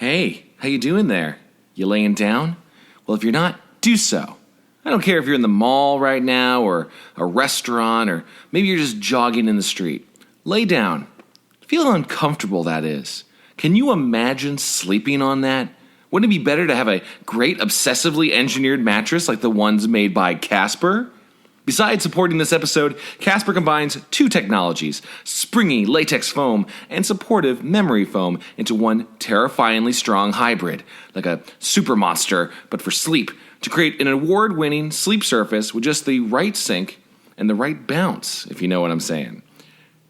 Hey, how you doing there? You laying down? Well, if you're not, do so. I don't care if you're in the mall right now or a restaurant or maybe you're just jogging in the street. Lay down. Feel how uncomfortable that is. Can you imagine sleeping on that? Wouldn't it be better to have a great obsessively engineered mattress like the ones made by Casper? Besides supporting this episode, Casper combines two technologies, springy latex foam and supportive memory foam, into one terrifyingly strong hybrid, like a super monster, but for sleep, to create an award-winning sleep surface with just the right sink and the right bounce, if you know what I'm saying.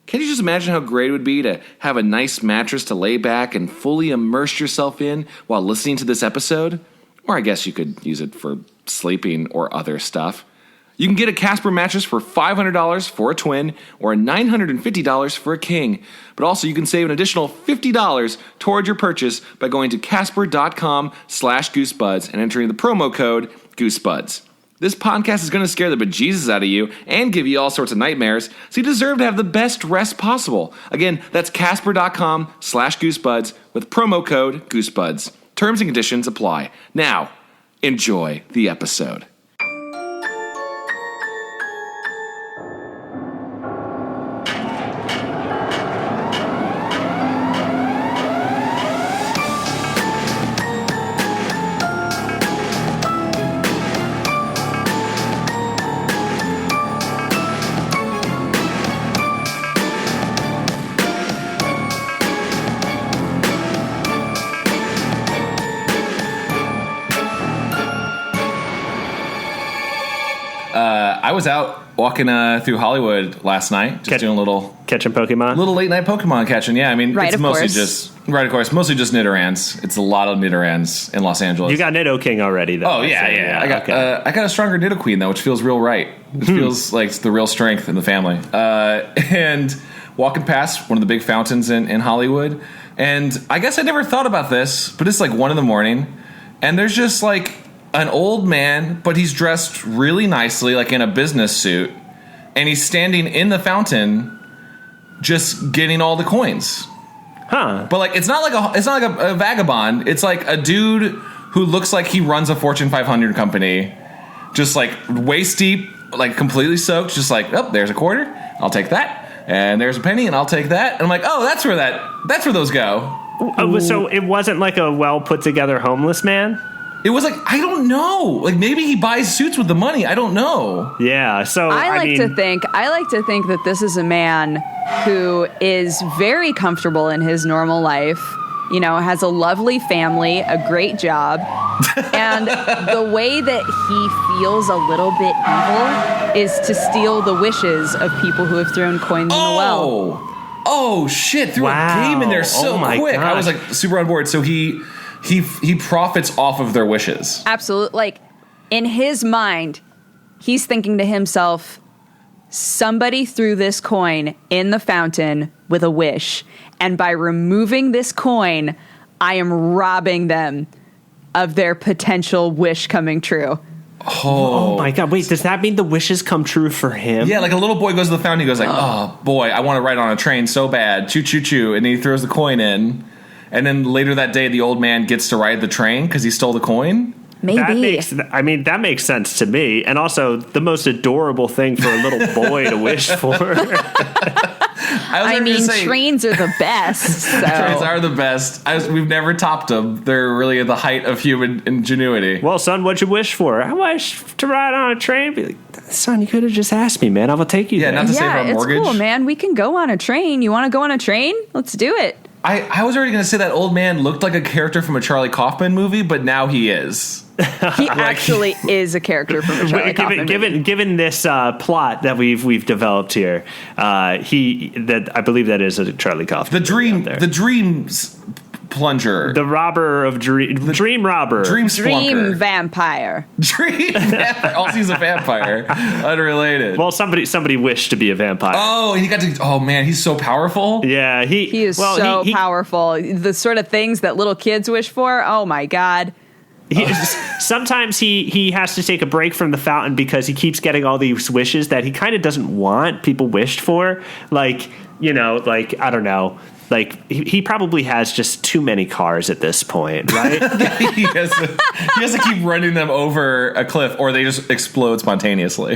Can you just imagine how great it would be to have a nice mattress to lay back and fully immerse yourself in while listening to this episode? Or I guess you could use it for sleeping or other stuff. You can get a Casper mattress for $500 for a twin or $950 for a king. But also you can save an additional $50 toward your purchase by going to casper.com/goosebuds and entering the promo code Goosebuds. This podcast is going to scare the bejesus out of you and give you all sorts of nightmares, so you deserve to have the best rest possible. Again, that's casper.com/goosebuds with promo code Goosebuds. Terms and conditions apply. Now, enjoy the episode. I was out walking through Hollywood last night, just doing a little catching Pokemon, little late night Pokemon catching. Yeah, I mean, right, it's mostly just mostly just Nidorans. It's a lot of Nidorans in Los Angeles. You got Nidoking already, though. Oh yeah. I got a stronger Nidoqueen though, which feels real right. It feels like it's the real strength in the family. And walking past one of the big fountains in Hollywood, and I guess I never thought about this, but it's like 1 a.m, and there's just like an old man, but he's dressed really nicely, like in a business suit, and he's standing in the fountain, just getting all the coins. Huh? But like, it's not like a vagabond. It's like a dude who looks like he runs a Fortune 500 company, just like waist deep, like completely soaked, just like, oh, there's a quarter, I'll take that, and there's a penny, and I'll take that, and I'm like, oh, that's where those go. So it wasn't like a well put together homeless man. It was like, I don't know. Like, maybe he buys suits with the money. I don't know. Yeah, so I like to think that this is a man who is very comfortable in his normal life, you know, has a lovely family, a great job, and the way that he feels a little bit evil is to steal the wishes of people who have thrown coins in the well. Oh, shit. Threw a game in there so quick. Gosh. I was like super on board. So he profits off of their wishes. Absolutely. Like, in his mind, he's thinking to himself, somebody threw this coin in the fountain with a wish, and by removing this coin, I am robbing them of their potential wish coming true. Oh my God. Wait, does that mean the wishes come true for him? Yeah, like a little boy goes to the fountain, he goes like, oh boy, I want to ride on a train so bad. Choo, choo, choo. And he throws the coin in. And then later that day, the old man gets to ride the train because he stole the coin? Maybe. That makes sense to me. And also, the most adorable thing for a little boy to wish for. Trains are the best. So. Trains are the best. We've never topped them. They're really at the height of human ingenuity. Well, son, what'd you wish for? I wish to ride on a train. Be like, son, you could have just asked me, man. I will take you there. Not to save our mortgage. It's cool, man. We can go on a train. You want to go on a train? Let's do it. I was already going to say that old man looked like a character from a Charlie Kaufman movie, but now he is. He actually is a character from a Charlie Kaufman movie. Given this plot that we've developed here, I believe that is a Charlie Kaufman. The dreams plunger. The robber of dream robber. Dream vampire. Dream vampire. Also, he's a vampire. Unrelated. Well, somebody wished to be a vampire. Oh, he got to. Oh man, he's so powerful. Yeah, he is powerful. The sort of things that little kids wish for. Oh my God. Sometimes he has to take a break from the fountain because he keeps getting all these wishes that he kind of doesn't want people wished for. Like, I don't know. like he probably has just too many cars at this point, right? he has to keep running them over a cliff, or they just explode spontaneously.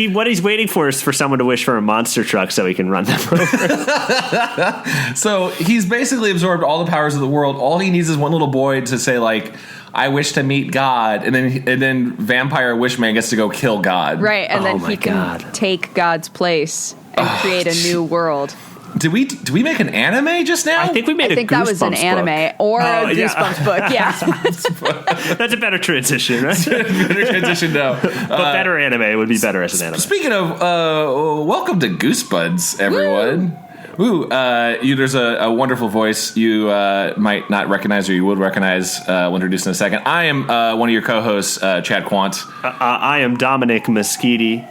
What he's waiting for is for someone to wish for a monster truck so he can run them over. So he's basically absorbed all the powers of the world. All he needs is one little boy to say, like, I wish to meet God, and then Vampire Wishman gets to go kill God. Right, and then my he can God. take God's place and create a new world. Did we make an anime just now? I think we made I think a that was an Goosebumps anime book. or a Goosebumps book. Yeah. That's a better transition, right? better transition now. But better anime would be better as an anime. Speaking of, welcome to Goosebuds, everyone. Woo! There's a wonderful voice you might not recognize, or you would recognize. We'll introduce in a second. I am one of your co-hosts, Chad Quant. I am Dominic Moschetti.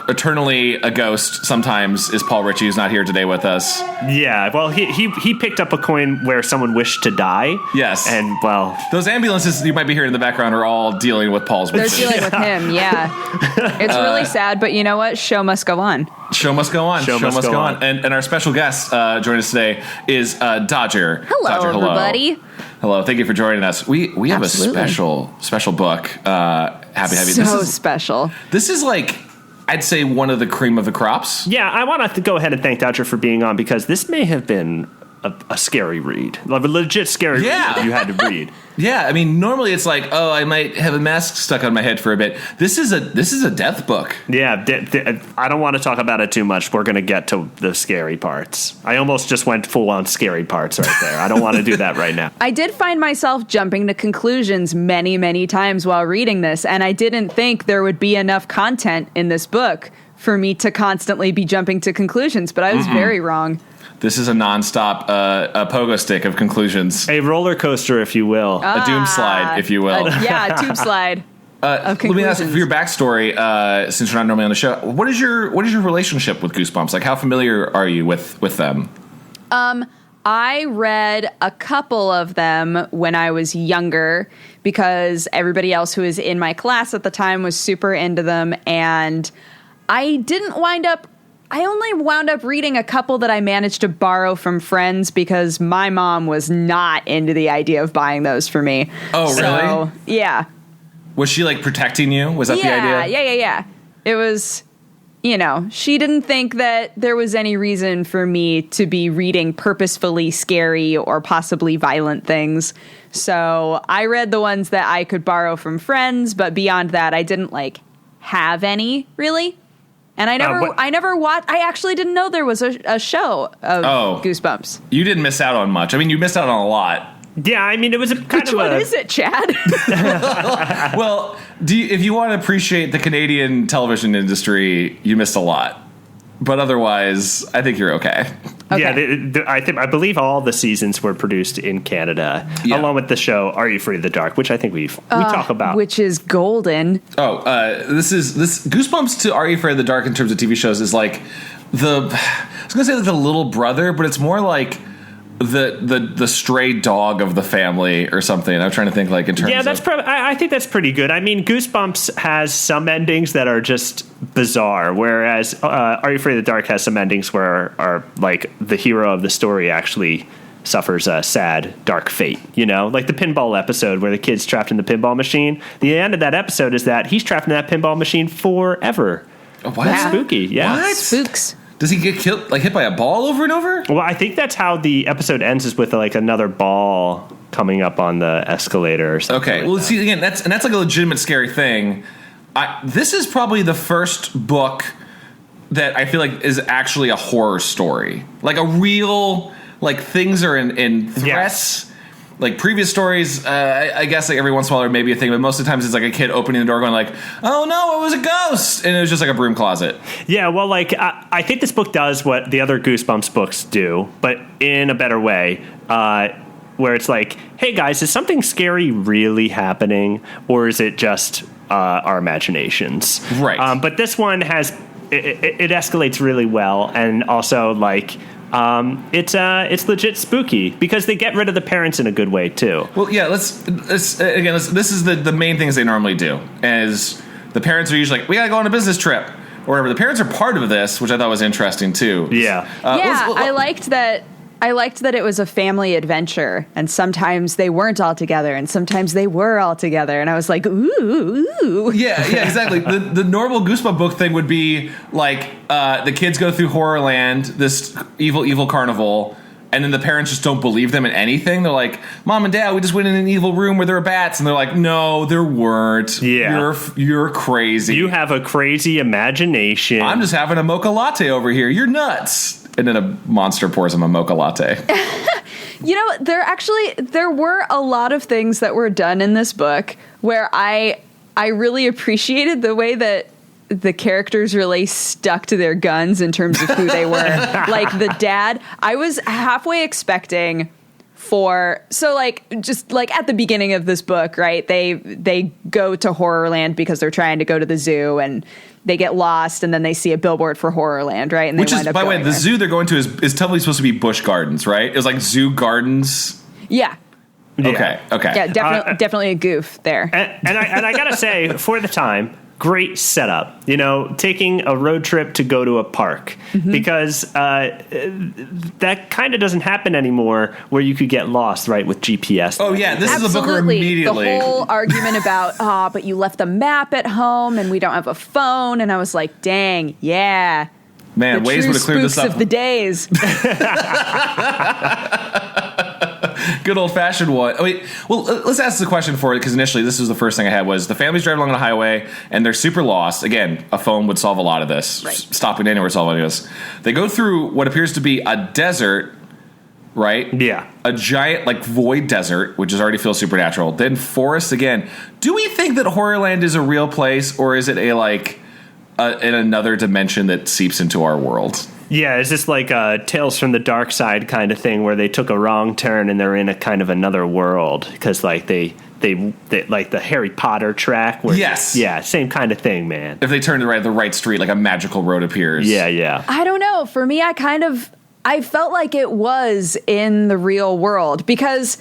Eternally a ghost sometimes is Paul Ritchie, who's not here today with us. Yeah, well, he picked up a coin where someone wished to die. Yes. And, well... Those ambulances you might be hearing in the background are all dealing with Paul's They're wishes. dealing with him, yeah. It's really sad, but you know what? Show must go on. Show must go on. Show must go on. And our special guest joining us today is Dodger. Hello, Dodger, everybody. Hello, thank you for joining us. We have Absolutely. a special book. Happy. So special. This is like, I'd say, one of the cream of the crops. Yeah, I want to go ahead and thank Dodger for being on, because this may have been a scary read. Like a legit scary read that you had to read. Yeah, I mean, normally it's like, oh, I might have a mask stuck on my head for a bit. This is a death book. Yeah, I don't want to talk about it too much. We're going to get to the scary parts. I almost just went full on scary parts right there. I don't want to do that right now. I did find myself jumping to conclusions many, many times while reading this, and I didn't think there would be enough content in this book for me to constantly be jumping to conclusions, but I was very wrong. This is a nonstop a pogo stick of conclusions. A roller coaster, if you will. A doom slide, if you will. A tube slide. Of Let me ask conclusions. for your backstory, since you're not normally on the show. What is your relationship with Goosebumps? Like, how familiar are you with them? I read a couple of them when I was younger because everybody else who was in my class at the time was super into them, and I only wound up reading a couple that I managed to borrow from friends because my mom was not into the idea of buying those for me. Oh, really? Yeah. Was she, like, protecting you? Was that the idea? Yeah. It was, she didn't think that there was any reason for me to be reading purposefully scary or possibly violent things. So I read the ones that I could borrow from friends, but beyond that, I didn't, have any, really. And I never watched. I actually didn't know there was a show of Goosebumps. You didn't miss out on much. I mean, you missed out on a lot. Yeah, I mean, it was Which one is it, Chad? Well, if you want to appreciate the Canadian television industry, you missed a lot. But otherwise, I think you're okay. Okay. Yeah, I believe all the seasons were produced in Canada, along with the show Are You Afraid of the Dark, which I think we talk about. Which is golden. This Goosebumps to Are You Afraid of the Dark in terms of TV shows is like I was gonna say like the little brother, but it's more like the stray dog of the family or something. I'm trying to think like in terms. Yeah, I think that's pretty good. I mean, Goosebumps has some endings that are just bizarre, whereas Are You Afraid of the Dark has some endings where are like the hero of the story actually suffers a sad, dark fate. Like the pinball episode where the kid's trapped in the pinball machine. The end of that episode is that he's trapped in that pinball machine forever. What? That's spooky. Yeah. What? Spooks. Does he get killed, like hit by a ball over and over? Well, I think that's how the episode ends, is with like another ball coming up on the escalator or something. Okay, well, see, again, that's like a legitimate scary thing. This is probably the first book that I feel like is actually a horror story, like a real, like things are in threats. Yes. Like previous stories, I guess like every once in a while there may be a thing, but most of the times it's like a kid opening the door going like, oh no, it was a ghost, and it was just like a broom closet. Yeah, well, like I think this book does what the other Goosebumps books do, but in a better way, where it's like, hey guys, is something scary really happening, or is it just our imaginations? Right. But this one has it escalates really well, and also like. It's legit spooky because they get rid of the parents in a good way too. Well, yeah. This is the main things they normally do. As the parents are usually like, we gotta go on a business trip or whatever. The parents are part of this, which I thought was interesting too. Yeah. I liked that I liked that it was a family adventure, and sometimes they weren't all together, and sometimes they were all together, and I was like, ooh. Yeah, exactly. The normal Goosebump book thing would be like the kids go through Horrorland, this evil carnival, and then the parents just don't believe them in anything. They're like, Mom and Dad, we just went in an evil room where there were bats, and they're like, no, there weren't. Yeah. You're crazy. You have a crazy imagination. I'm just having a mocha latte over here. You're nuts. And then a monster pours him a mocha latte. You know, there were a lot of things that were done in this book where I really appreciated the way that the characters really stuck to their guns in terms of who they were. Like the dad, I was halfway expecting just at the beginning of this book, right? They go to Horrorland because they're trying to go to the zoo, and they get lost, and then they see a billboard for Horrorland, right? And Which is, by the way, the zoo they're going to is totally supposed to be Busch Gardens, right? It was like Zoo Gardens. Yeah. Okay. Yeah, definitely a goof there. And I gotta say, for the time, great setup. You know, taking a road trip to go to a park, because that kind of doesn't happen anymore, where you could get lost, right, with GPS. Oh yeah, this Absolutely. is a book where immediately the whole argument about but you left the map at home and we don't have a phone, and I was like, dang, yeah. Man, the Waze true would have cleared this spooks up. of the days. Good old fashioned one. Oh, wait, well, let's ask the question for it, because initially this was the first thing I had was the family's driving along the highway and they're super lost. Again, a phone would solve a lot of this. Right. Stopping anywhere would solve any of this. They go through what appears to be a desert, right? Yeah. A giant void desert, which is already feels supernatural. Then forest again. Do we think that Horrorland is a real place, or is it in another dimension that seeps into our world? Yeah, is this like a Tales from the Dark Side kind of thing, where they took a wrong turn and they're in a kind of another world? Because they like the Harry Potter track. Where, yes. Yeah, same kind of thing, man. If they turn to the right street, like a magical road appears. Yeah. I don't know. For me, I felt like it was in the real world, because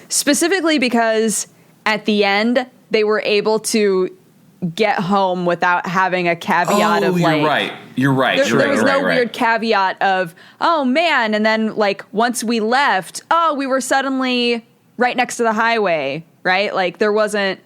at the end they were able to get home without having a caveat of You're right. There was no weird caveat of, oh man, and then once we left, we were suddenly right next to the highway, right? Like there wasn't.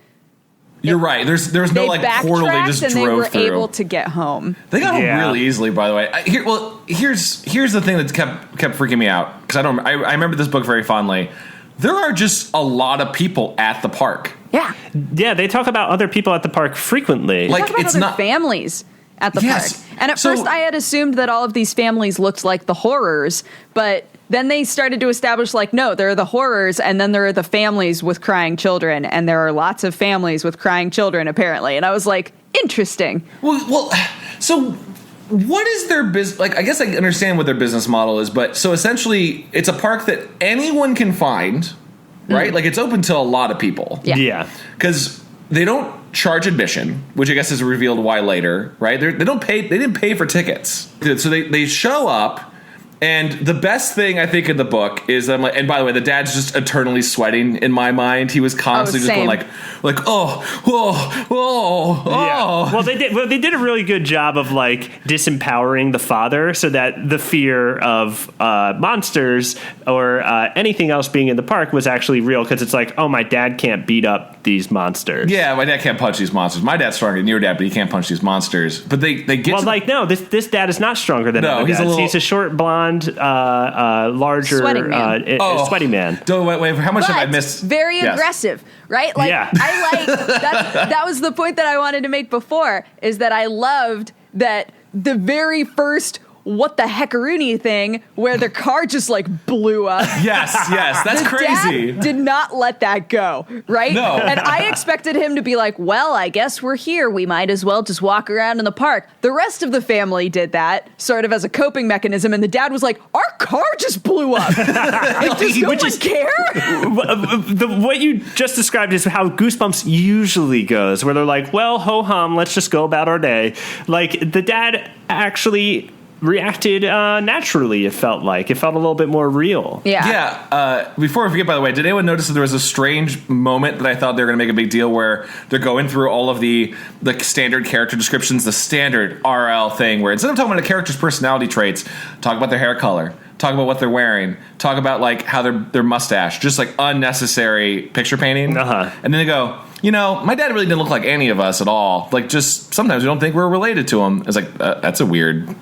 You're right. There's no portal they just and drove they were through. able to get home. They got home really easily, by the way. Here's the thing that kept freaking me out, because I remember this book very fondly. There are just a lot of people at the park. Yeah. Yeah, they talk about other people at the park frequently. They talk about other families at the park. And at first I had assumed that all of these families looked like the horrors, but then they started to establish no, there are the horrors, and then there are the families with crying children, and there are lots of families with crying children, apparently. And I was like, interesting. Well, so what is their business? I guess I understand what their business model is, but so essentially it's a park that anyone can find, right? It's open to a lot of people. Yeah. Because they don't charge admission, which I guess is revealed why later, right? They didn't pay for tickets. So they show up. And the best thing I think in the book is and by the way, the dad's just eternally sweating in my mind. He was constantly just going Yeah. Well, they did a really good job of disempowering the father, so that the fear of monsters or anything else being in the park was actually real, because it's oh, my dad can't beat up these monsters. Yeah, my dad can't punch these monsters. My dad's stronger than your dad, but he can't punch these monsters. But they get no, this dad is not stronger than other dads. He's a short blonde, larger, sweaty man. Sweaty man. Wait, how much have I missed? Very aggressive, right? That was the point that I wanted to make before, is that I loved that the very first what the heckaroony thing where the car just blew up. Yes, that's crazy. Dad did not let that go, right? No. And I expected him to be well, I guess we're here. We might as well just walk around in the park. The rest of the family did that sort of as a coping mechanism, and the dad was like, our car just blew up. Does no one care? What you just described is how Goosebumps usually goes, where they're well, ho-hum, let's just go about our day. The dad actually reacted naturally. It felt a little bit more real. Yeah. Before I forget, by the way, did anyone notice that there was a strange moment that I thought they were going to make a big deal, where they're going through all of the standard character descriptions, the standard RL thing, where instead of talking about a character's personality traits, talk about their hair color, talk about what they're wearing, talk about like how their mustache, just like unnecessary picture painting. And then they go, my dad really didn't look like any of us at all. Like, just sometimes we don't think we're related to him. It's like, that's a weird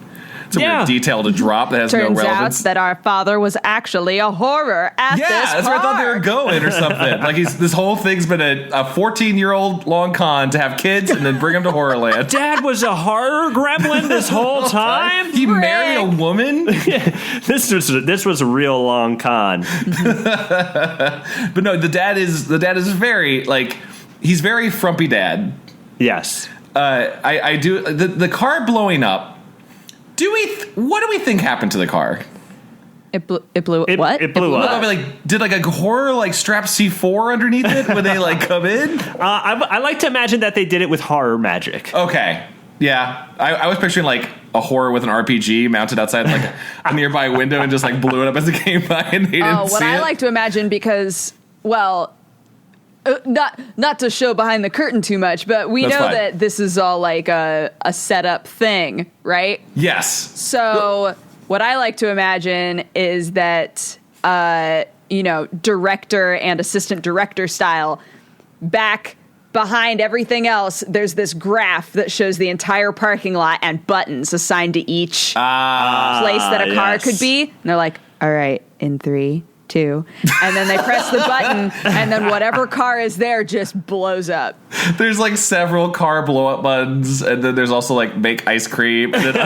detail to drop that has no relevance. Turns out that our father was actually a horror at this that's where I thought they were going or something. Like, this whole thing's been a 14-year-old long con to have kids and then bring them to Horrorland. Dad was a horror gremlin this whole time? He married a woman? This was a real long con. But no, the dad is very, like, he's very frumpy dad. Yes. I do. The car blowing up. What do we think happened to the car? It blew up. It blew up. I mean, like, did like a horror like strap C4 underneath it when they like come in? I like to imagine that they did it with horror magic. Okay, yeah. I was picturing like a horror with an RPG mounted outside like a nearby window and just like blew it up as it came by and they didn't see it. What I like to imagine, because, well, not to show behind the curtain too much, but we know that this is all like a setup thing, right? Yes. So what I like to imagine is that, director and assistant director style, back behind everything else, there's this graph that shows the entire parking lot and buttons assigned to each place that a car could be. And they're like, all right, in 3, 2, and then they press the button, and then whatever car is there just blows up. There's like several car blow up buttons, and then there's also like make ice cream. And then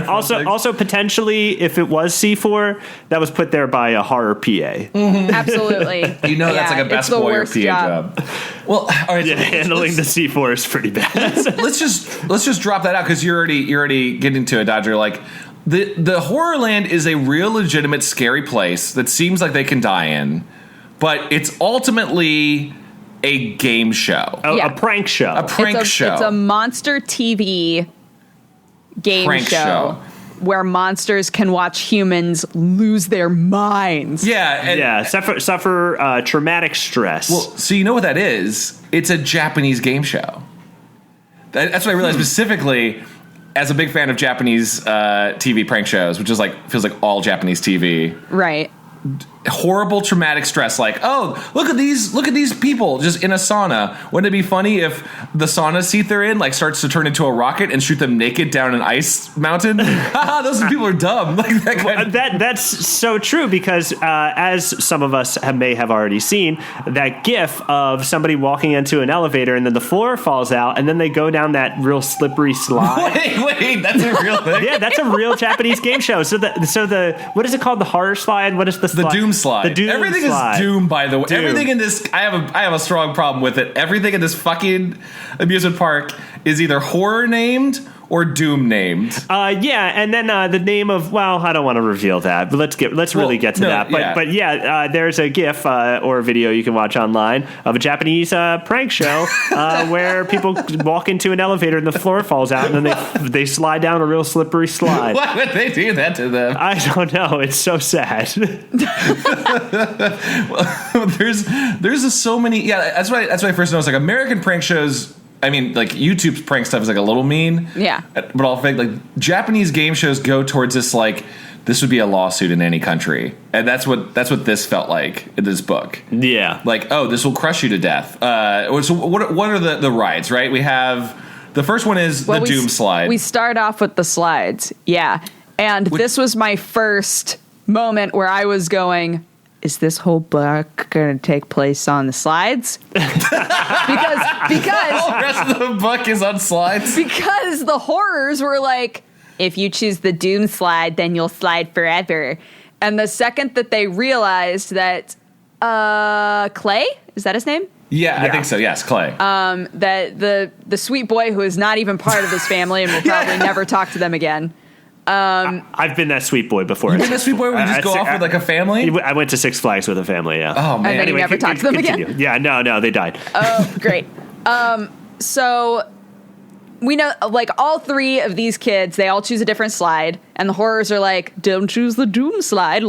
also potentially, if it was C4, that was put there by a horror PA. Mm-hmm. Absolutely, that's like a best boy or PA job. Well, all right, handling the C4 is pretty bad. let's just drop that out because you're already getting to it, Dodger. Like. The Horrorland is a real legitimate scary place that seems like they can die in, but it's ultimately a game show. A prank show. It's a monster TV game show where monsters can watch humans lose their minds. Yeah. Suffer traumatic stress. Well, so you know what that is? It's a Japanese game show. That's what I realized specifically. As a big fan of Japanese TV prank shows, which is like feels like all Japanese TV, right? Horrible traumatic stress, like, oh, look at these people just in a sauna. Wouldn't it be funny if the sauna seat they're in like starts to turn into a rocket and shoot them naked down an ice mountain? Those people are dumb. Like that kind that's so true, because as some of us may have already seen, that gif of somebody walking into an elevator and then the floor falls out and then they go down that real slippery slide. Wait, that's a real thing? Yeah, that's a real Japanese game show. So the what is it called? The horror slide? What is the slide? The Doom slide. The Doom Everything slide. is Doom, by the way. Doom. Everything in this, I have a strong problem with it. Everything in this fucking amusement park is either horror named or Doom named. And then the name of, well, I don't want to reveal that, but let's really get to that. But there's a GIF or a video you can watch online of a Japanese prank show where people walk into an elevator and the floor falls out and then they slide down a real slippery slide. Why would they do that to them? I don't know. It's so sad. Well, there's so many. Yeah, that's why I first noticed like American prank shows. I mean, like YouTube's prank stuff is like a little mean. Yeah. But all fake. Like Japanese game shows go towards this like this would be a lawsuit in any country, and that's what this felt like in this book. Yeah. Like, oh, this will crush you to death. So what are the rides? Right. We have the first one is the Doom slide. We start off with the slides. Yeah. And this was my first moment where I was going, is this whole book going to take place on the slides? because the rest of the book is on slides. Because the horrors were like, if you choose the Doom slide, then you'll slide forever. And the second that they realized that Clay, is that his name? Yeah, I think so. Yes, Clay. That the sweet boy who is not even part of this family and will probably never talk to them again. I've been that sweet boy before. You've been that sweet boy where we just go off with like a family? I went to Six Flags with a family, yeah. Oh, man. And then you never talked to them again? Yeah, no, they died. Oh, great. So we know, like, all three of these kids, they all choose a different slide, and the horrors are like, don't choose the Doom slide. The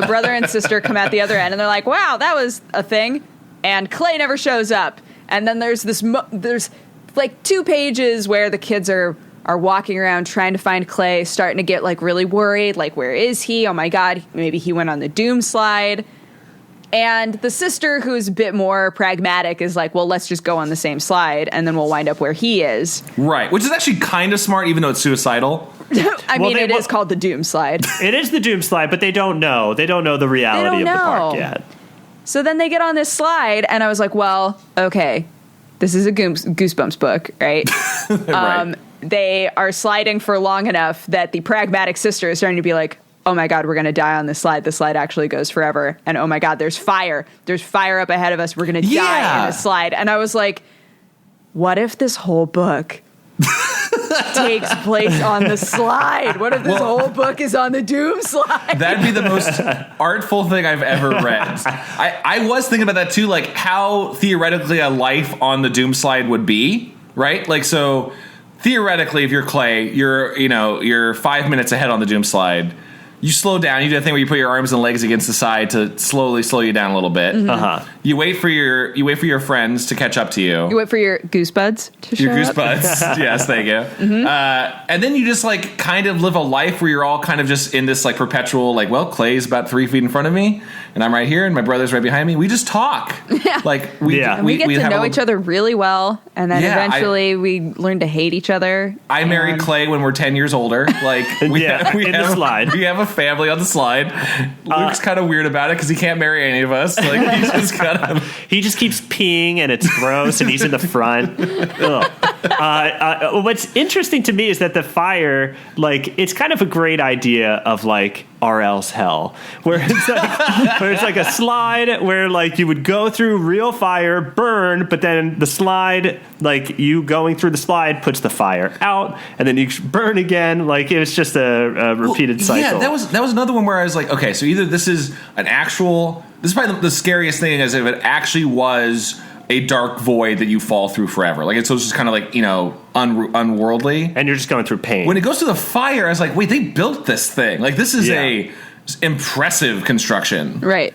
brother and sister come out the other end, and they're like, wow, that was a thing. And Clay never shows up. And then there's there's like 2 pages where the kids are are walking around trying to find Clay, starting to get like really worried, like where is he? Oh my God, maybe he went on the doom slide. And the sister, who's a bit more pragmatic, is like, well, let's just go on the same slide and then we'll wind up where he is. Right, which is actually kind of smart, even though it's suicidal. I mean, it is called the doom slide. It is the doom slide, but they don't know. They don't know the reality of the park yet. So then they get on this slide, and I was like, well, okay, this is a Goosebumps book, right? Right. They are sliding for long enough that the pragmatic sister is starting to be like, oh my God, we're going to die on this slide. The slide actually goes forever. And oh my God, there's fire. There's fire up ahead of us. We're going to die in a slide. And I was like, what if this whole book takes place on the slide? What if this whole book is on the doom slide? That'd be the most artful thing I've ever read. I was thinking about that too, like how theoretically a life on the doom slide would be, right? Like, so theoretically, if you're Clay, you're 5 minutes ahead on the doom slide. You slow down. You do that thing where you put your arms and legs against the side to slowly slow you down a little bit. Mm-hmm. You wait for your friends to catch up to you. You wait for your Goosebuds to show Your up. Goosebuds. Yes, thank you. Mm-hmm. And then you just like kind of live a life where you're all kind of just in this like perpetual like, well, Clay's about 3 feet in front of me and I'm right here and my brother's right behind me. We just talk. Yeah. Like we get to know each other really well, and then eventually we learn to hate each other. I married Clay when we're 10 years older. Like we have the slide. We have a family on the slide. Luke's kind of weird about it because he can't marry any of us. Like he's just kind of he just keeps peeing and it's gross and he's in the front. What's interesting to me is that the fire, like, it's kind of a great idea of like RL's hell, where it's like a slide where like you would go through real fire, burn, but then the slide, like you going through the slide puts the fire out, and then you burn again. Like it was just a repeated cycle. Yeah, that was another one where I was like, okay, so either this is this is probably the scariest thing is if it actually was a dark void that you fall through forever. Like it's just kind of like, unworldly. And you're just going through pain. When it goes to the fire, I was like, wait, they built this thing. Like this is a impressive construction. Right.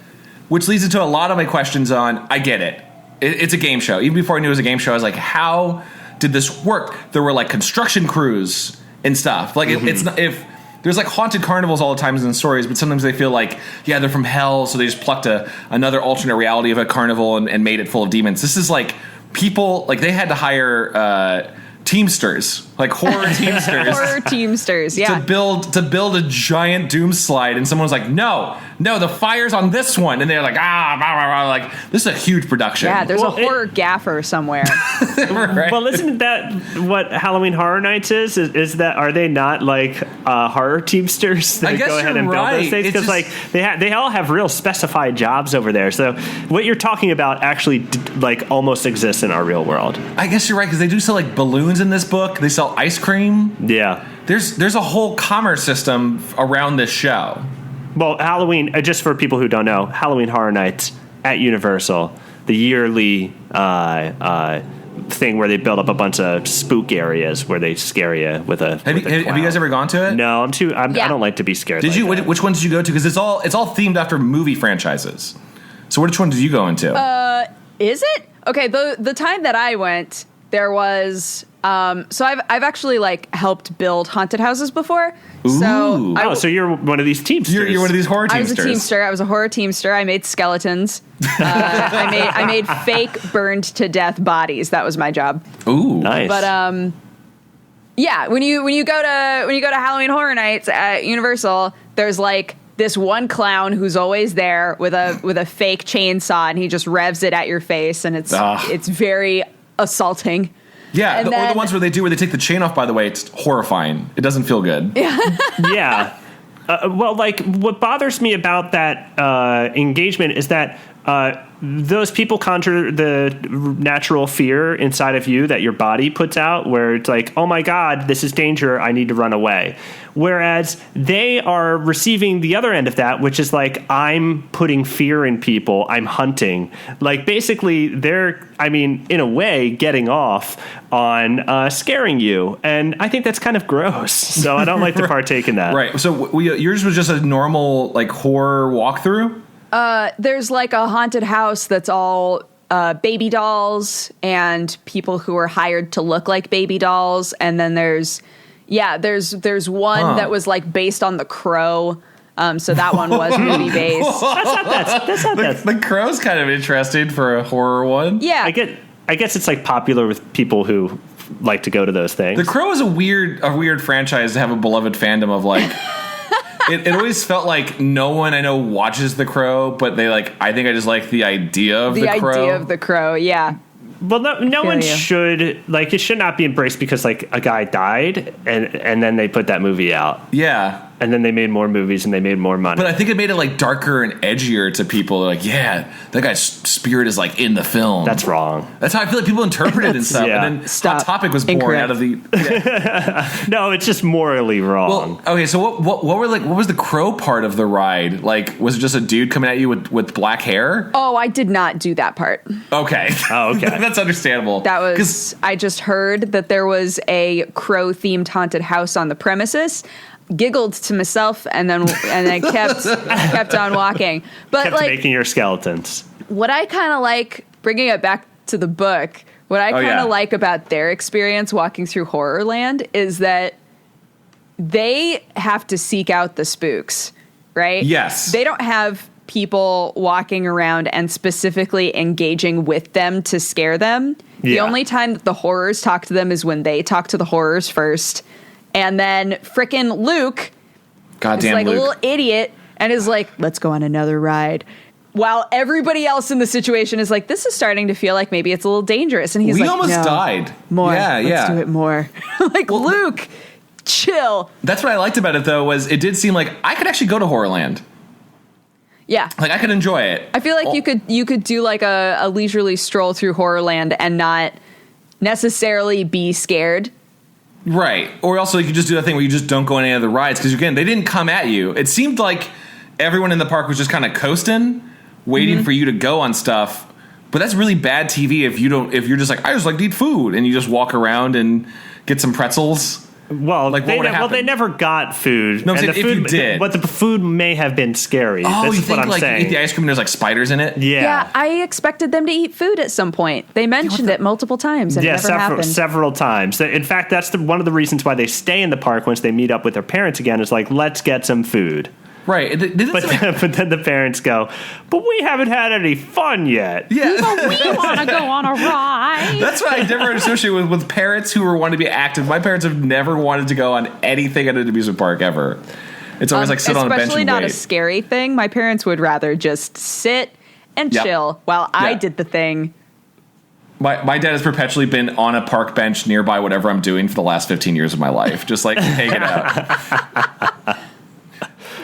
Which leads into a lot of my questions on, I get it. It's a game show. Even before I knew it was a game show, I was like, how did this work? There were like construction crews and stuff. Like it's not, if there's like haunted carnivals all the time in stories, but sometimes they feel like, they're from hell, so they just plucked another alternate reality of a carnival and made it full of demons. This is like people, like they had to hire teamsters, like horror teamsters. Horror teamsters, yeah. To build a giant doom slide, and someone was like, no, the fire's on this one, and they're like, blah, blah, blah. Like this is a huge production. Yeah, there's a horror gaffer somewhere. Right. Well, isn't that what Halloween Horror Nights is? Is that, are they not like horror teamsters that go ahead and build those things? Because like they all have real specified jobs over there. So what you're talking about actually like almost exists in our real world. I guess you're right, because they do sell like balloons in this book. They sell ice cream. Yeah. There's a whole commerce system around this show. Well, Halloween, just for people who don't know, Halloween Horror Nights at Universal, the yearly thing where they build up a bunch of spook areas where they scare you with a. Have you guys ever gone to it? No, I don't like to be scared. Did you? Which one did you go to? Because it's all themed after movie franchises. So which one did you go into? Is it? Okay, the time that I went, there was. So I've actually like helped build haunted houses before. Ooh. So you're one of these teamsters. You're one of these horror teamsters. I was a teamster. I was a horror teamster. I made skeletons. I made fake burned to death bodies. That was my job. Ooh, nice. But yeah, when you go to Halloween Horror Nights at Universal, there's like this one clown who's always there with a fake chainsaw, and he just revs it at your face, and it's very assaulting. Yeah, or the ones where they take the chain off, by the way, it's horrifying. It doesn't feel good. Yeah. Well, like, what bothers me about that engagement is that those people conjure the natural fear inside of you that your body puts out, where it's like, oh my God, this is danger, I need to run away. Whereas they are receiving the other end of that, which is like, I'm putting fear in people, I'm hunting. Like, basically, they're, in a way, getting off on scaring you. And I think that's kind of gross. So I don't like to partake in that. Right. So yours was just a normal, like, horror walkthrough? There's like a haunted house that's all baby dolls and people who are hired to look like baby dolls. And then there's one that was like based on The Crow. So that one was movie based. That's not that. The Crow's kind of interesting for a horror one. Yeah. I guess it's like popular with people who like to go to those things. The Crow is a weird franchise to have a beloved fandom of, like. It always felt like no one I know watches The Crow, but they like. I think I just like the idea of The Crow. The idea of The Crow, yeah. Well, no one should, like, it should not be embraced because, like, a guy died and then they put that movie out. Yeah. And then they made more movies and they made more money. But I think it made it, like, darker and edgier to people. They're like, yeah, that guy's spirit is, like, in the film. That's wrong. That's how I feel like people interpret it and stuff. Yeah. And then Hot Topic was born out of the... Yeah. No, it's just morally wrong. Well, okay, so what was the Crow part of the ride? Like, was it just a dude coming at you with black hair? Oh, I did not do that part. Okay. Oh, okay. That's understandable. That was... I just heard that there was a Crow-themed haunted house on the premises. Giggled to myself and then kept on walking. But kept making your skeletons. What I kind of like, bringing it back to the book, what I kind of like about their experience walking through Horrorland is that they have to seek out the spooks, right? Yes. They don't have people walking around and specifically engaging with them to scare them. Yeah. The only time that the horrors talk to them is when they talk to the horrors first. And then frickin' Luke is like Luke. A little idiot and is like, let's go on another ride. While everybody else in the situation is like, this is starting to feel like maybe it's a little dangerous. And he's like, almost died. More. Yeah, let's do it more. Like, Luke, chill. That's what I liked about it, though, was it did seem like I could actually go to Horrorland. Yeah. Like, I could enjoy it. I feel like you could do like a leisurely stroll through Horrorland and not necessarily be scared. Right. Or also you could just do that thing where you just don't go on any of the rides because, again, they didn't come at you. It seemed like everyone in the park was just kind of coasting, waiting for you to go on stuff. But that's really bad TV if you're just like, I just like to eat food, and you just walk around and get some pretzels. Well, like, they never got food. No, I'm saying if you did. But the food may have been scary. Oh, This you is what think I'm like saying. you eat the ice cream and there's like spiders in it? Yeah, I expected them to eat food at some point. They mentioned it multiple times, and it never happened. Several times. In fact, that's one of the reasons why they stay in the park once they meet up with their parents again. Is like, let's get some food. Right. But then the parents go, but we haven't had any fun yet. Yeah. But we want to go on a ride. That's what I never associate with parents who want to be active. My parents have never wanted to go on anything at an amusement park ever. It's always like sit on a bench and especially not wait. a scary thing. My parents would rather just sit and chill while I did the thing. My dad has perpetually been on a park bench nearby whatever I'm doing for the last 15 years of my life. Just like hanging out.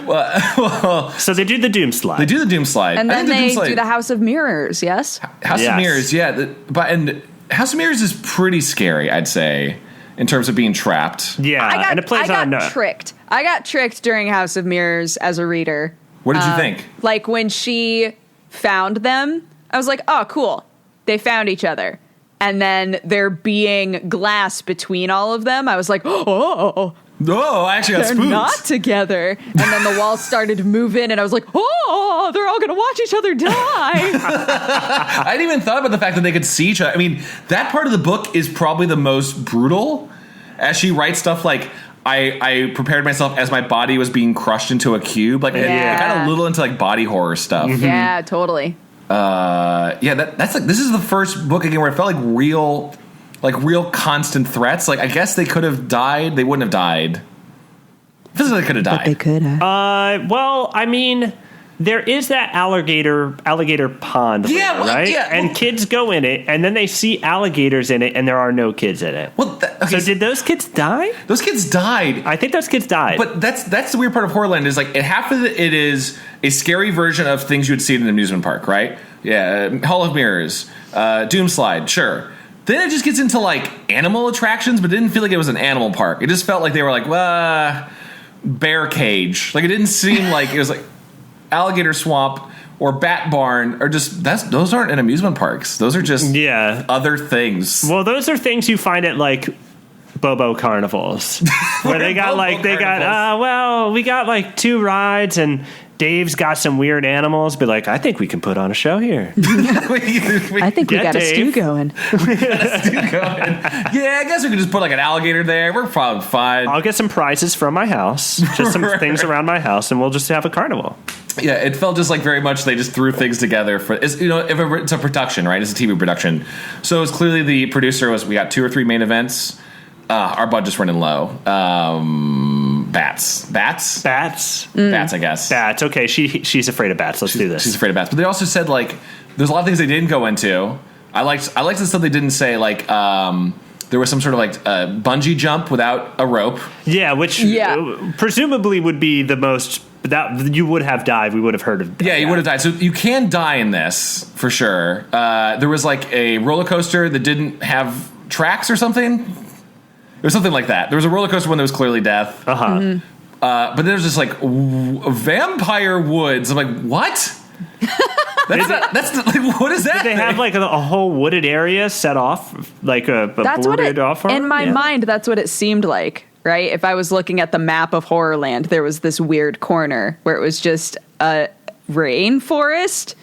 Well, so they do the Doom Slide. They do the Doom Slide. And then they do the House of Mirrors, yes? House of Mirrors, yeah. And House of Mirrors is pretty scary, I'd say, in terms of being trapped. Yeah, and it plays on... tricked. I got tricked during House of Mirrors as a reader. What did you think? Like, when she found them, I was like, oh, cool. They found each other. And then there being glass between all of them, I was like, oh, I actually got spooked. They're not together. And then the walls started to move in, and I was like, oh, they're all going to watch each other die. I hadn't even thought about the fact that they could see each other. I mean, that part of the book is probably the most brutal. As she writes stuff like, I prepared myself as my body was being crushed into a cube. Like, I got a little into like body horror stuff. Mm-hmm. Yeah, totally. That's like, this is the first book again where it felt like real constant threats. Like, I guess they could have died. They wouldn't have died. Physically, they could have died. But they could have. Well, I mean, there is that alligator pond, right? Yeah, and kids go in it, and then they see alligators in it, and there are no kids in it. Well, so did those kids die? Those kids died. I think those kids died. But that's the weird part of Horrorland is like half of it is a scary version of things you would see in an amusement park, right? Yeah, Hall of Mirrors, Doom Slide, sure. Then it just gets into like animal attractions, but it didn't feel like it was an animal park. It just felt like they were like, bear cage. Like, it didn't seem like it was like alligator swamp or bat barn or just those aren't in amusement parks. Those are just other things. Well, those are things you find at like Bobo carnivals where we got like 2 rides and Dave's got some weird animals. Be like, I think we can put on a show here. I think we Yeah, got a Dave. stew going. Yeah, I guess we could just put like an alligator there. We're probably fine. I'll get some prizes from my house, just some things around my house, and we'll just have a carnival. Yeah, it felt just like very much they just threw things together for it's, it's a production, right? It's a TV production, so it's clearly the producer we got 2 or 3 main events. Our budget's running low. Bats, I guess. Bats. Okay, she's afraid of bats. Let's do this. She's afraid of bats, but they also said like there's a lot of things they didn't go into. I liked the stuff they didn't say, like there was some sort of like bungee jump without a rope. Yeah, which presumably would be the most that you would have died. We would have heard of. Yeah, you would have died. So you can die in this for sure. There was like a roller coaster that didn't have tracks or something. It was something like that. There was a roller coaster one that was clearly death. Mm-hmm. But there's just like vampire woods. I'm like, what? What is that? Did they have like a whole wooded area set off, like a That's what boarded it, off? in my mind, that's what it seemed like, right? If I was looking at the map of Horrorland, there was this weird corner where it was just a rainforest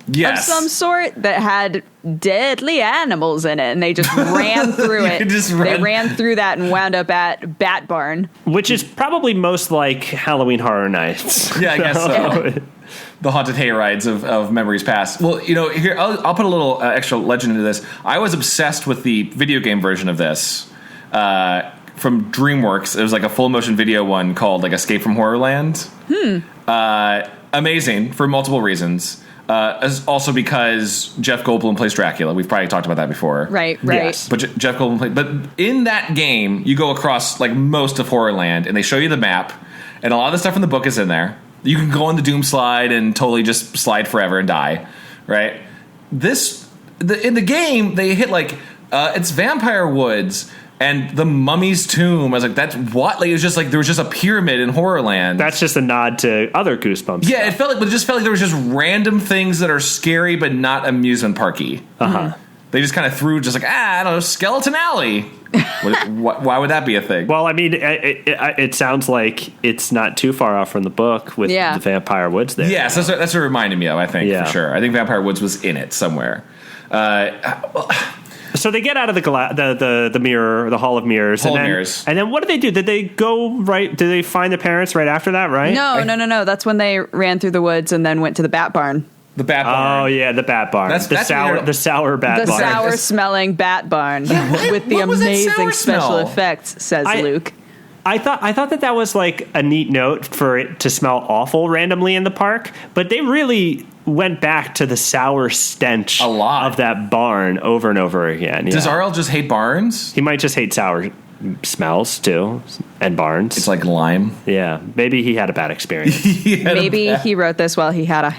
of some sort that had deadly animals in it, and they just ran through it. They ran through that and wound up at Bat Barn, which is probably most like Halloween Horror Nights. Yeah, I guess so. The haunted hayrides of memories past. Well, here I'll put a little extra legend into this. I was obsessed with the video game version of this from DreamWorks. It was like a full motion video one called like Escape from Horrorland. Amazing for multiple reasons. Also because Jeff Goldblum plays Dracula. We've probably talked about that before. Right. Yes. But Jeff Goldblum but in that game, you go across like most of Horrorland, and they show you the map, and a lot of the stuff in the book is in there. You can go on the Doom slide and totally just slide forever and die, right? In the game, they hit like it's Vampire Woods and the Mummy's Tomb. I was like, that's what? Like, it was just like there was just a pyramid in Horrorland. That's just a nod to other Goosebumps. Yeah, it just felt like there was just random things that are scary but not amusement parky. They just kind of threw just like, I don't know, Skeleton Alley. Why would that be a thing? Well, I mean, it sounds like it's not too far off from the book with the Vampire Woods there. Yes, that's what it reminded me of, I think, for sure. I think Vampire Woods was in it somewhere. So they get out of the mirror, the Hall of Mirrors. Hall of Mirrors. And then what did they do? Did they go right? Did they find the parents right after that, right? No. That's when they ran through the woods and then went to the Bat Barn. The Bat Barn. Oh, yeah, the Bat Barn. That's the sour Bat The Barn. sour-smelling Bat Barn with the amazing special effects, says Luke. I thought that was like a neat note for it to smell awful randomly in the park, but they really went back to the sour stench a lot of that barn over and over again. Yeah. Does RL just hate barns? He might just hate sour smells too, and barns. It's like lime. Yeah, maybe he had a bad experience. Maybe he wrote this while he had a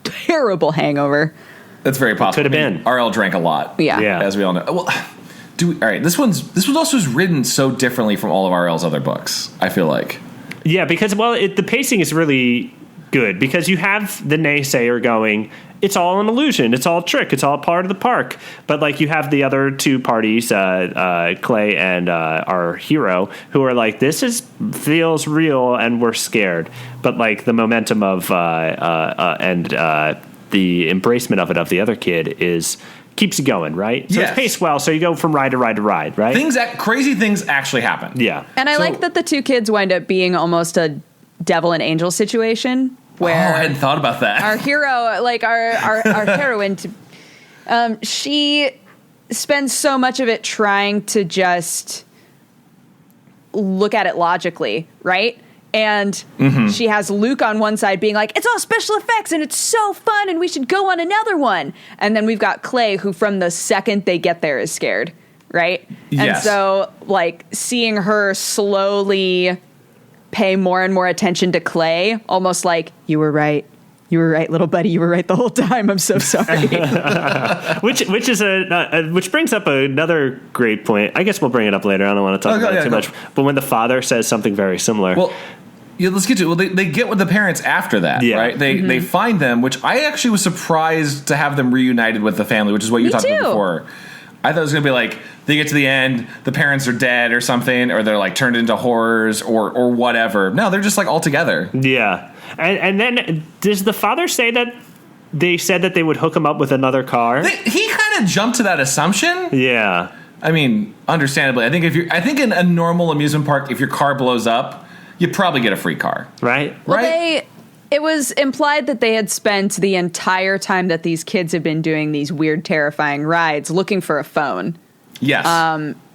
terrible hangover. That's very possible. Could have been. RL drank a lot. Yeah. As we all know. Well, all right. This one also is written so differently from all of RL's other books, I feel like. Yeah, because the pacing is really good because you have the naysayer going, it's all an illusion, it's all a trick, it's all part of the park. But like you have the other two parties, Clay and our hero, who are like, this feels real and we're scared. But like the momentum of and the embracement of it of the other kid keeps you going, right? So it's paced well, so you go from ride to ride to ride, right? Crazy things actually happen. Yeah. And I like that the two kids wind up being almost a devil and angel situation. Where I hadn't thought about that. Our hero, like our heroine, she spends so much of it trying to just look at it logically, right? And she has Luke on one side being like, it's all special effects and it's so fun and we should go on another one. And then we've got Clay, who from the second they get there is scared, right? Yes. And so, like, seeing her slowly pay more and more attention to Clay, almost like, you were right, little buddy, you were right the whole time, I'm so sorry. which brings up another great point. I guess we'll bring it up later. I don't want to talk about it too much. But when the father says something very similar. Well, yeah, let's get to it. Well, they get with the parents after that, right? They find them, which I actually was surprised to have them reunited with the family, which is what you talked about before. I thought it was going to be like, they get to the end, the parents are dead or something, or they're like turned into horrors or whatever. No, they're just like all together. Yeah. And then does the father say that they said that they would hook him up with another car? He kind of jumped to that assumption. Yeah. I mean, understandably, I think in a normal amusement park, if your car blows up, you probably get a free car. Right? Well, it was implied that they had spent the entire time that these kids had been doing these weird, terrifying rides looking for a phone. Yes.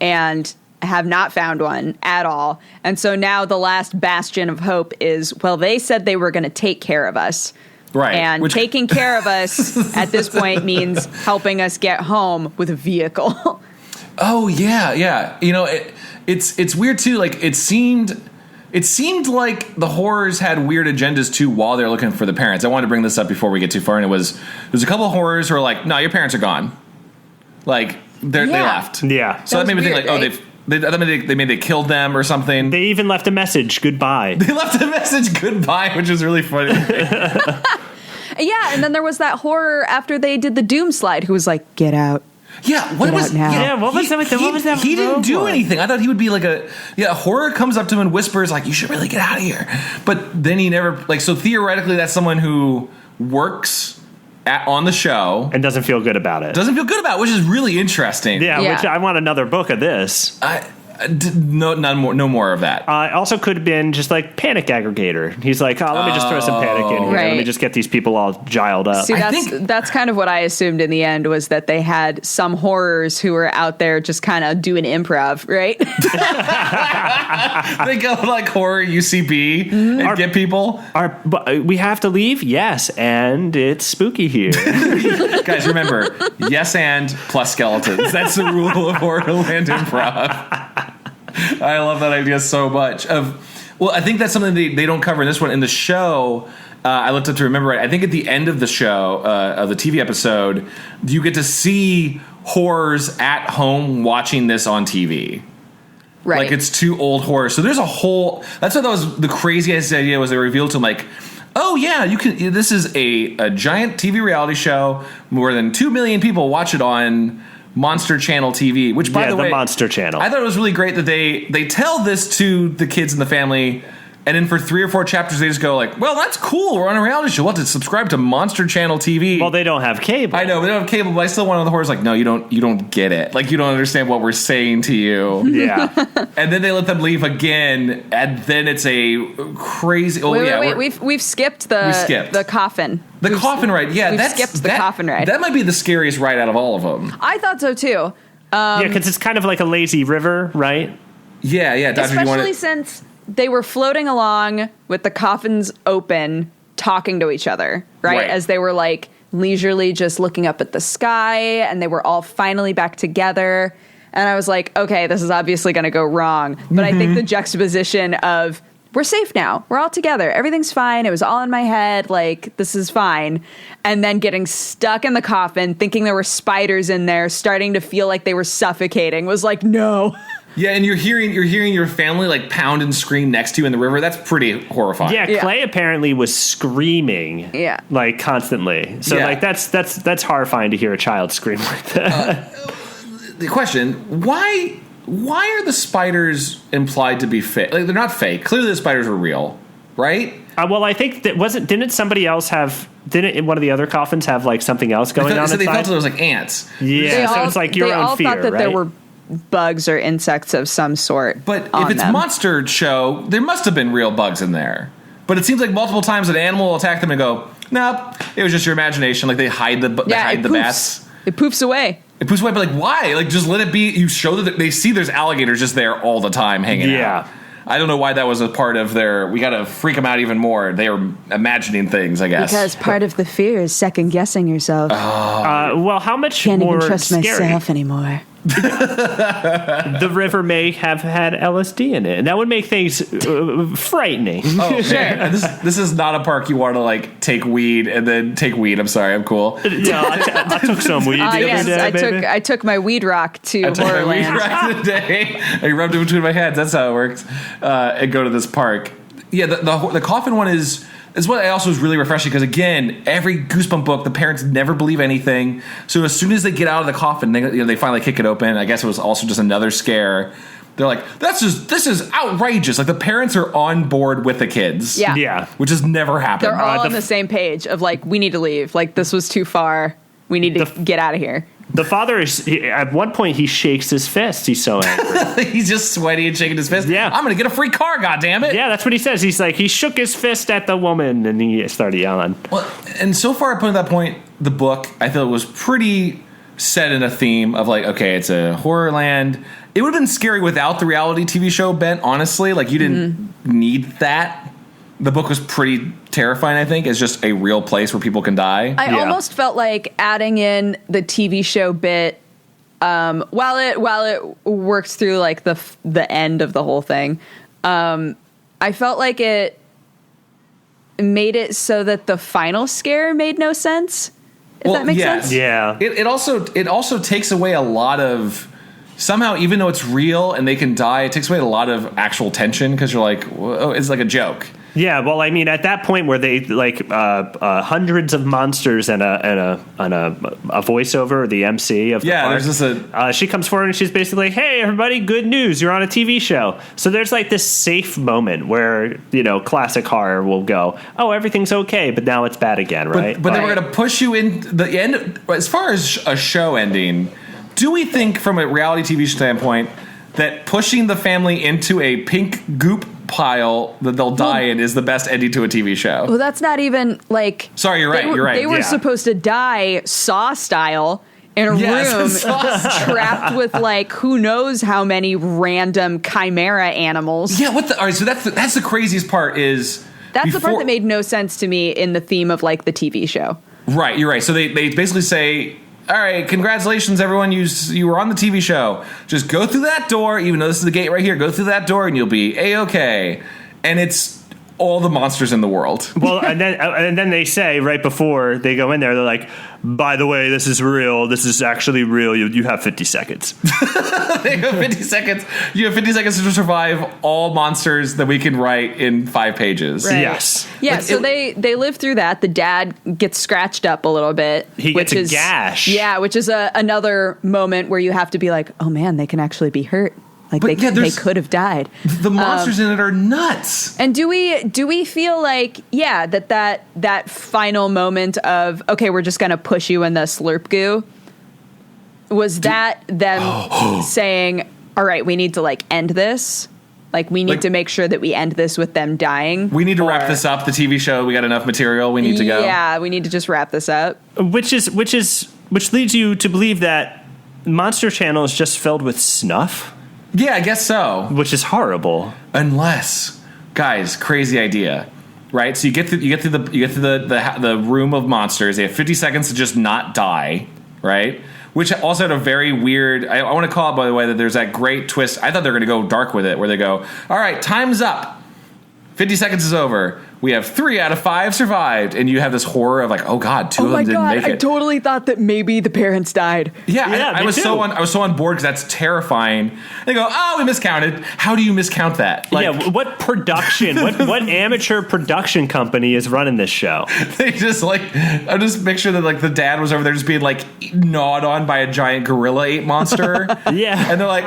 And have not found one at all. And so now the last bastion of hope is, well, they said they were going to take care of us. Right. And taking care of us at this point means helping us get home with a vehicle. Oh, yeah. You know, it's weird, too. Like, it seemed like the horrors had weird agendas, too, while they're looking for the parents. I wanted to bring this up before we get too far. And there's a couple of horrors who are like, no, your parents are gone. Like, they left. Yeah. So that made me think, like, right? They killed them or something. They even left a message, goodbye. They left a message, goodbye, which is really funny. Yeah, and then there was that horror after they did the Doom slide who was like, get out. Yeah, what was now. Yeah, what was that? He didn't do anything. I thought he would be like a horror comes up to him and whispers like, you should really get out of here. But then he never, like, so theoretically that's someone who works on the show and doesn't feel good about it. Which is really interesting. Yeah, which I want another book of this. No more of that. Also could have been just like panic aggregator. He's like, let me just throw some panic in here. Right. Let me just get these people all giled up. See, that's kind of what I assumed in the end, was that they had some horrors who were out there just kind of doing improv, right? They go like horror UCB and get people. We have to leave? Yes, and it's spooky here. Guys, remember, yes and plus skeletons. That's the rule of Horrorland improv. I love that idea so much. I think that's something they don't cover in this one. In the show, I looked up to remember it. I think at the end of the show, of the TV episode, you get to see horrors at home watching this on TV. Right. Like it's two old horrors. So there's a whole. That's what that was. The craziest idea was they revealed to him like, oh yeah, you can. This is a giant TV reality show. More than 2 million people watch it on Monster Channel TV, which by the way, Monster Channel. I thought it was really great that they tell this to the kids in the family, and then for 3 or 4 chapters they just go like, well, that's cool, we're on a reality show, we'll have to subscribe to Monster Channel TV. Well, they don't have cable. I know, they don't have cable, but I still want the horrors like, no, you don't get it. Like, you don't understand what we're saying to you. Yeah. And then they let them leave again, and then it's a crazy. Wait, we've skipped the coffin. The coffin ride, yeah. We've skipped the coffin ride. That might be the scariest ride out of all of them. I thought so too. Yeah, because it's kind of like a lazy river, right? Yeah. Dr. Especially since they were floating along with the coffins open, talking to each other, right? As they were like leisurely just looking up at the sky, and they were all finally back together. And I was like, okay, this is obviously going to go wrong. But I think the juxtaposition of, we're safe now. We're all together. Everything's fine. It was all in my head. Like, this is fine. And then getting stuck in the coffin, thinking there were spiders in there, starting to feel like they were suffocating, was like, no. Yeah, and you're hearing your family like pound and scream next to you in the river. That's pretty horrifying. Yeah, Clay apparently was screaming. Yeah. Like constantly. So like that's horrifying to hear a child scream like that. The question, why are the spiders implied to be fake? Like, they're not fake. Clearly the spiders were real, right? Well, I think that didn't somebody else have, didn't one of the other coffins have like something else going on so they inside? felt it was like ants. Yeah, so it's like your own fear, They all thought that there were bugs or insects of some sort. But if it's Monster Show, there must have been real bugs in there. But it seems like multiple times an animal will attack them and go, nope, it was just your imagination. Like they hide the bats. It poofs away. It poofs away, but like why? Like just let it be. You show that they see there's alligators just there all the time hanging out. I don't know why that was a part of their. We got to freak them out even more. They are imagining things, I guess. Because part of the fear is second guessing yourself. Well, how much Can't more even trust scary? myself anymore. The river may have had LSD in it, and that would make things frightening. Oh, sure. And this is not a park you want to like take weed and then take weed. I'm sorry, I'm cool. Yeah, I took some weed the other day, baby. I took my weed rock to Horrorland. Weed rock today. I rubbed it between my hands. That's how it works. And go to this park. Yeah, the coffin one is what I also was really refreshing because again, every Goosebump book, the parents never believe anything. So as soon as they get out of the coffin, they finally kick it open. I guess it was also just another scare. They're like, this is outrageous. Like the parents are on board with the kids. Yeah. Yeah. Which has never happened. They're all on the same page of like, we need to leave. Like this was too far. We need to get out of here. The father at one point he shakes his fist. He's so angry. He's just sweaty and shaking his fist. Yeah. I'm going to get a free car, goddammit. Yeah, that's what he says. He's like, he shook his fist at the woman and he started yelling. Well, and so far up until that point, the book, I feel, was pretty set in a theme of like, okay, it's a Horrorland. It would have been scary without the reality TV show bent, honestly. Like, you didn't need that. The book was pretty terrifying, I think, as just a real place where people can die. I almost felt like adding in the TV show bit, while it works through like the end of the whole thing. I felt like it made it so that the final scare made no sense. If that makes sense. Yeah. It also takes away a lot of, somehow, even though it's real and they can die, it takes away a lot of actual tension because you're like, whoa, it's like a joke. Yeah, well, I mean, at that point where they like hundreds of monsters and a voiceover, the MC of the park, there's just she comes forward and she's basically like, "Hey, everybody, good news! You're on a TV show." So there's like this safe moment where classic horror will go, "Oh, everything's okay," but now it's bad again, right? But then we're gonna push you in the end. As far as a show ending, do we think, from a reality TV standpoint, that pushing the family into a pink goop pile that they'll die in is the best ending to a TV show? Well, that's not even like. Sorry, you're right. They were supposed to die Saw style in a room trapped with like who knows how many random chimera animals. Yeah. All right. So that's the craziest part. That's the part that made no sense to me in the theme of like the TV show. Right. You're right. So they basically say, all right, congratulations, everyone. You were on the TV show. Just go through that door, even though this is the gate right here. Go through that door and you'll be A-okay. And it's all the monsters in the world. Well, and then they say right before they go in there, they're like, "By the way, this is real. This is actually real. You have 50 seconds." They have 50 seconds. You have 50 seconds to survive all monsters that we can write in 5 pages. Right. Yes. Yeah, so they live through that. The dad gets scratched up a little bit. He gets a gash. Yeah, which is another moment where you have to be like, oh man, they can actually be hurt. Like they could have died. The monsters in it are nuts. And do we feel like, that final moment of, okay, we're just going to push you in the slurp goo, was that them saying, all right, we need to like end this? Like we need to make sure that we end this with them dying. We need to wrap this up. The TV show, we got enough material. We need to go. Yeah, we need to just wrap this up. Which leads you to believe that Monster Channel is just filled with snuff. Yeah, I guess so. Which is horrible. Unless, guys, crazy idea, right? So you get through the room of monsters. They have 50 seconds to just not die, right? Which also had a very weird. I want to call it, by the way, that there's that great twist. I thought they were going to go dark with it, where they go, all right, time's up. 50 seconds is over. We have 3 out of 5 survived, and you have this horror of like, oh god, 2 of them didn't make it. I totally thought that maybe the parents died. Yeah, I was so on board because that's terrifying. They go, oh, we miscounted. How do you miscount that? Like, what production? what amateur production company is running this show? They just I just make sure that like the dad was over there just being like gnawed on by a giant gorilla ape monster. Yeah, and they're like,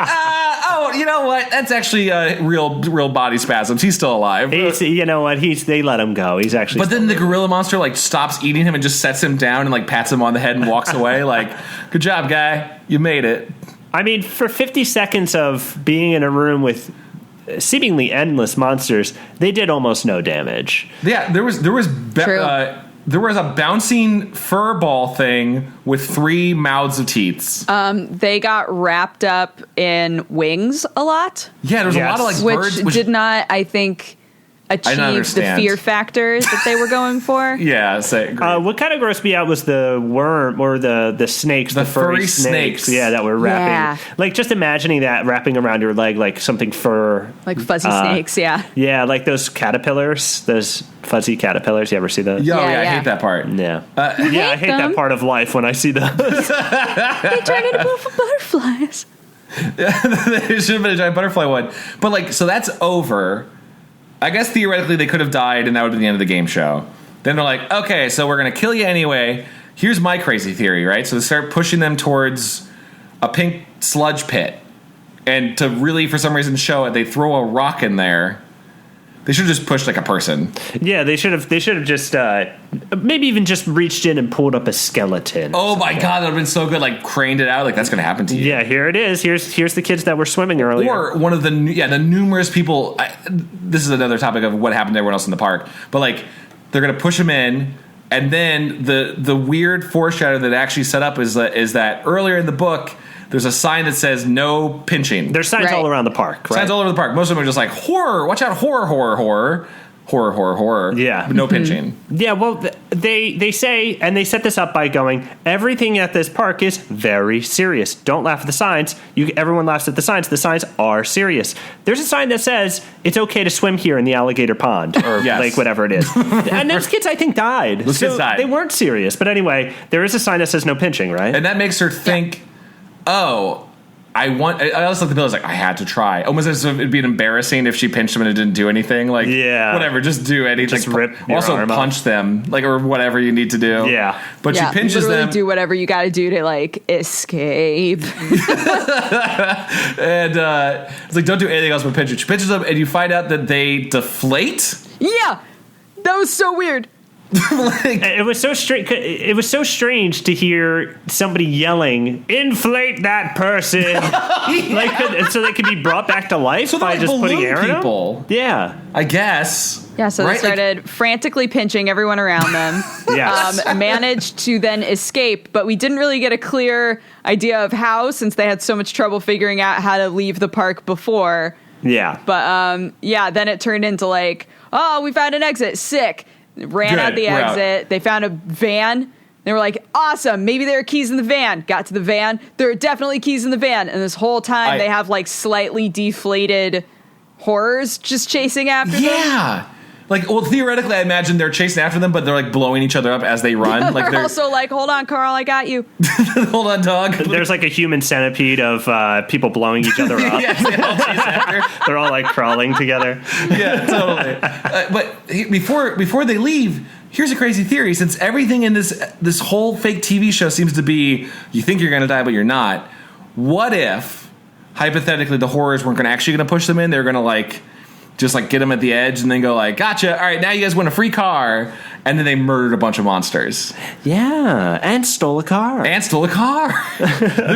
you know what? That's actually real body spasms. He's still alive. You know what? They let him go. He's actually. But then the gorilla monster like stops eating him and just sets him down and like pats him on the head and walks away. Like, good job, guy. You made it. I mean, for 50 seconds of being in a room with seemingly endless monsters, they did almost no damage. Yeah, there was a bouncing fur ball thing with 3 mouths of teats. They got wrapped up in wings a lot. Yeah, there was a lot of like birds, which did not, I think, achieve the fear factors that they were going for. Yeah, what kind of grossed me out was the worm or the snakes, the furry snakes. Yeah, that were wrapping. Yeah. Like just imagining that wrapping around your leg like something fur. Like fuzzy snakes, yeah. Yeah, like those caterpillars, those fuzzy caterpillars. You ever see those? Yeah, I hate that part. Yeah. I hate that part of life when I see those. They turn into beautiful butterflies. There should have been a giant butterfly one. But like, so that's over. I guess theoretically they could have died and that would be the end of the game show. Then they're like, okay, so we're going to kill you anyway. Here's my crazy theory, right? So they start pushing them towards a pink sludge pit. And to really, for some reason, show it, they throw a rock in there. They should have just pushed like a person. Yeah, they should have just maybe even just reached in and pulled up a skeleton. Oh my god, that would have been so good. Like craned it out. Like that's going to happen to you. Yeah, here it is. Here's the kids that were swimming earlier. Or one of the numerous people. This is another topic of what happened to everyone else in the park. But like they're going to push them in, and then the weird foreshadow that actually set up is that earlier in the book. There's a sign that says no pinching. There's signs all around the park, right? Signs all over the park. Most of them are just like, horror, watch out, horror, horror, horror. Horror, horror, horror. Yeah. But no pinching. Yeah, well, they say, and they set this up by going, everything at this park is very serious. Don't laugh at the signs. Everyone laughs at the signs. The signs are serious. There's a sign that says, it's okay to swim here in the alligator pond, or lake, whatever it is. And those kids, I think, died. Those kids died. They weren't serious. But anyway, there is a sign that says no pinching, right? And that makes her think... Oh, I also like the bill is like I had to try. Almost as if it'd be embarrassing if she pinched him and it didn't do anything. Like whatever, just do anything. Just rip your also arm punch up. them, like or whatever you need to do. Yeah, but she pinches literally them. Do whatever you got to do to like escape. And it's like don't do anything else but pinch it. She pinches them, and you find out that they deflate. Yeah, that was so weird. It was so strange. It was so strange to hear somebody yelling, "Inflate that person!" So they could be brought back to life by like just putting air in people. them. Yeah, I guess. Yeah, so they started frantically pinching everyone around them. Yes. Managed to then escape, but we didn't really get a clear idea of how, since they had so much trouble figuring out how to leave the park before. Yeah, But then it turned into like, oh, we found an exit. Sick. Ran out the exit. They found a van. They were like, awesome. Maybe there are keys in the van. Got to the van. There are definitely keys in the van. And this whole time they have like slightly deflated horrors just chasing after them. Yeah. Like, well, theoretically, I imagine they're chasing after them, but they're like blowing each other up as they run. Yeah, like they're also like, hold on, Carl, I got you. Hold on, dog. there's like a human centipede of people blowing each other up. Yes, they all chase after. They're all like crawling together. Yeah, totally. But before they leave, here's a crazy theory. Since everything in this whole fake TV show seems to be you think you're going to die, but you're not. What if, hypothetically, the horrors weren't actually going to push them in? They're going to just get them at the edge and then go like, gotcha. All right, now you guys win a free car. And then they murdered a bunch of monsters. Yeah, and stole a car. They're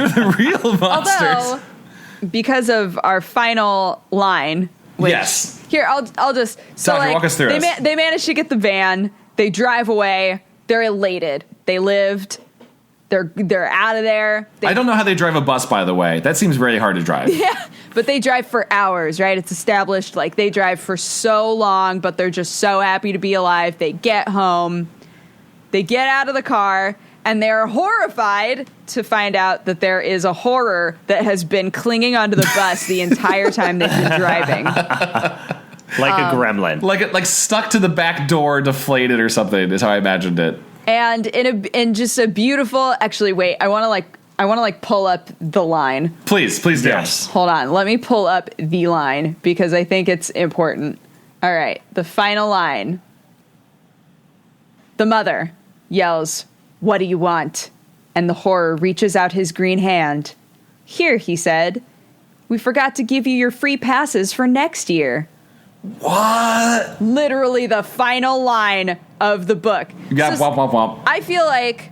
the real monsters. Although, because of our final line, which, yes. Here, I'll just walk us through they managed to get the van. They drive away. They're elated. They lived. They're out of there. I don't know how they drive a bus, by the way. That seems very hard to drive. Yeah, but they drive for hours, right? It's established they drive for so long, but they're just so happy to be alive. They get home. They get out of the car, and they're horrified to find out that there is a horror that has been clinging onto the bus the entire time they've been driving. Like a gremlin. Like stuck to the back door, deflated or something, is how I imagined it. And in just a beautiful, actually, wait, I want to pull up the line. Please do. Yes. Hold on, let me pull up the line because I think it's important. All right, the final line. The mother yells, "What do you want?" And the horror reaches out his green hand. "Here," he said. "We forgot to give you your free passes for next year." What? Literally the final line of the book. You got womp, womp, womp. I feel like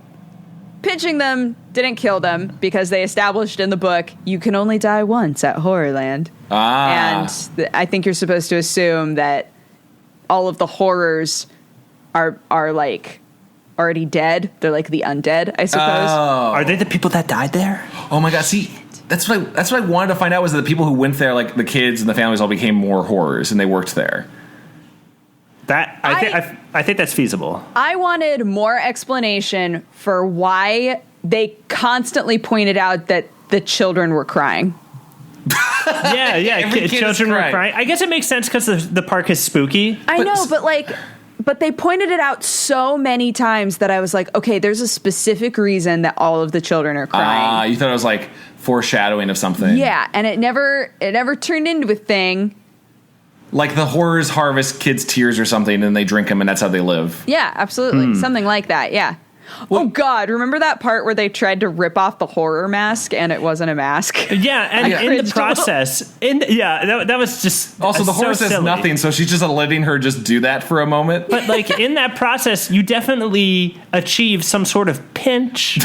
pinching them didn't kill them because they established in the book you can only die once at Horrorland. And I think you're supposed to assume that all of the horrors are like already dead. They're like the undead, I suppose. Are they the people that died there? Oh my god, see, that's what I wanted to find out was that the people who went there, like the kids and the families, all became more horrors and they worked there. That I think that's feasible. I wanted more explanation for why they constantly pointed out that the children were crying. Yeah, children were crying. I guess it makes sense because the park is spooky. I know, but they pointed it out so many times that I was like, okay, there's a specific reason that all of the children are crying. You thought it was like foreshadowing of something. Yeah, and it never turned into a thing. Like the horrors harvest kids' tears or something, and they drink them, and that's how they live. Yeah, absolutely. Something like that, yeah. Oh God! Remember that part where they tried to rip off the horror mask and it wasn't a mask? Yeah, and in the process, that was just Also, the horse so says silly. nothing, so she's just letting her just do that for a moment. But like in that process, you definitely achieve some sort of pinch.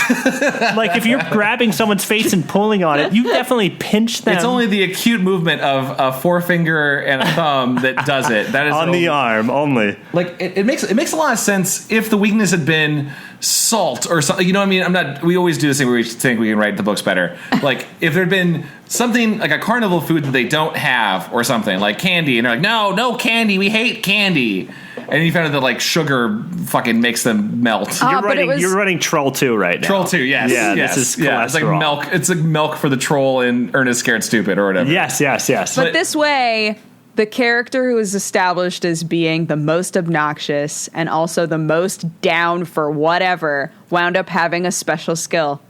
Like if you're grabbing someone's face and pulling on it, you definitely pinch them. It's only the acute movement of a forefinger and a thumb that does it. That is on the arm only. Like it makes a lot of sense if the weakness had been salt or something. You know what I mean? We always do this thing where we think we can write the books better. Like if there'd been something like a carnival food that they don't have or something like candy, and they're like, no candy, we hate candy. And you found out that like sugar fucking makes them melt. You're running Troll 2 right now. Troll 2, yes. Yeah, yes, this is yeah. It's like cholesterol. milk. It's like milk for the troll in Ernest Scared Stupid or whatever. Yes. But this way, the character who is established as being the most obnoxious and also the most down for whatever wound up having a special skill.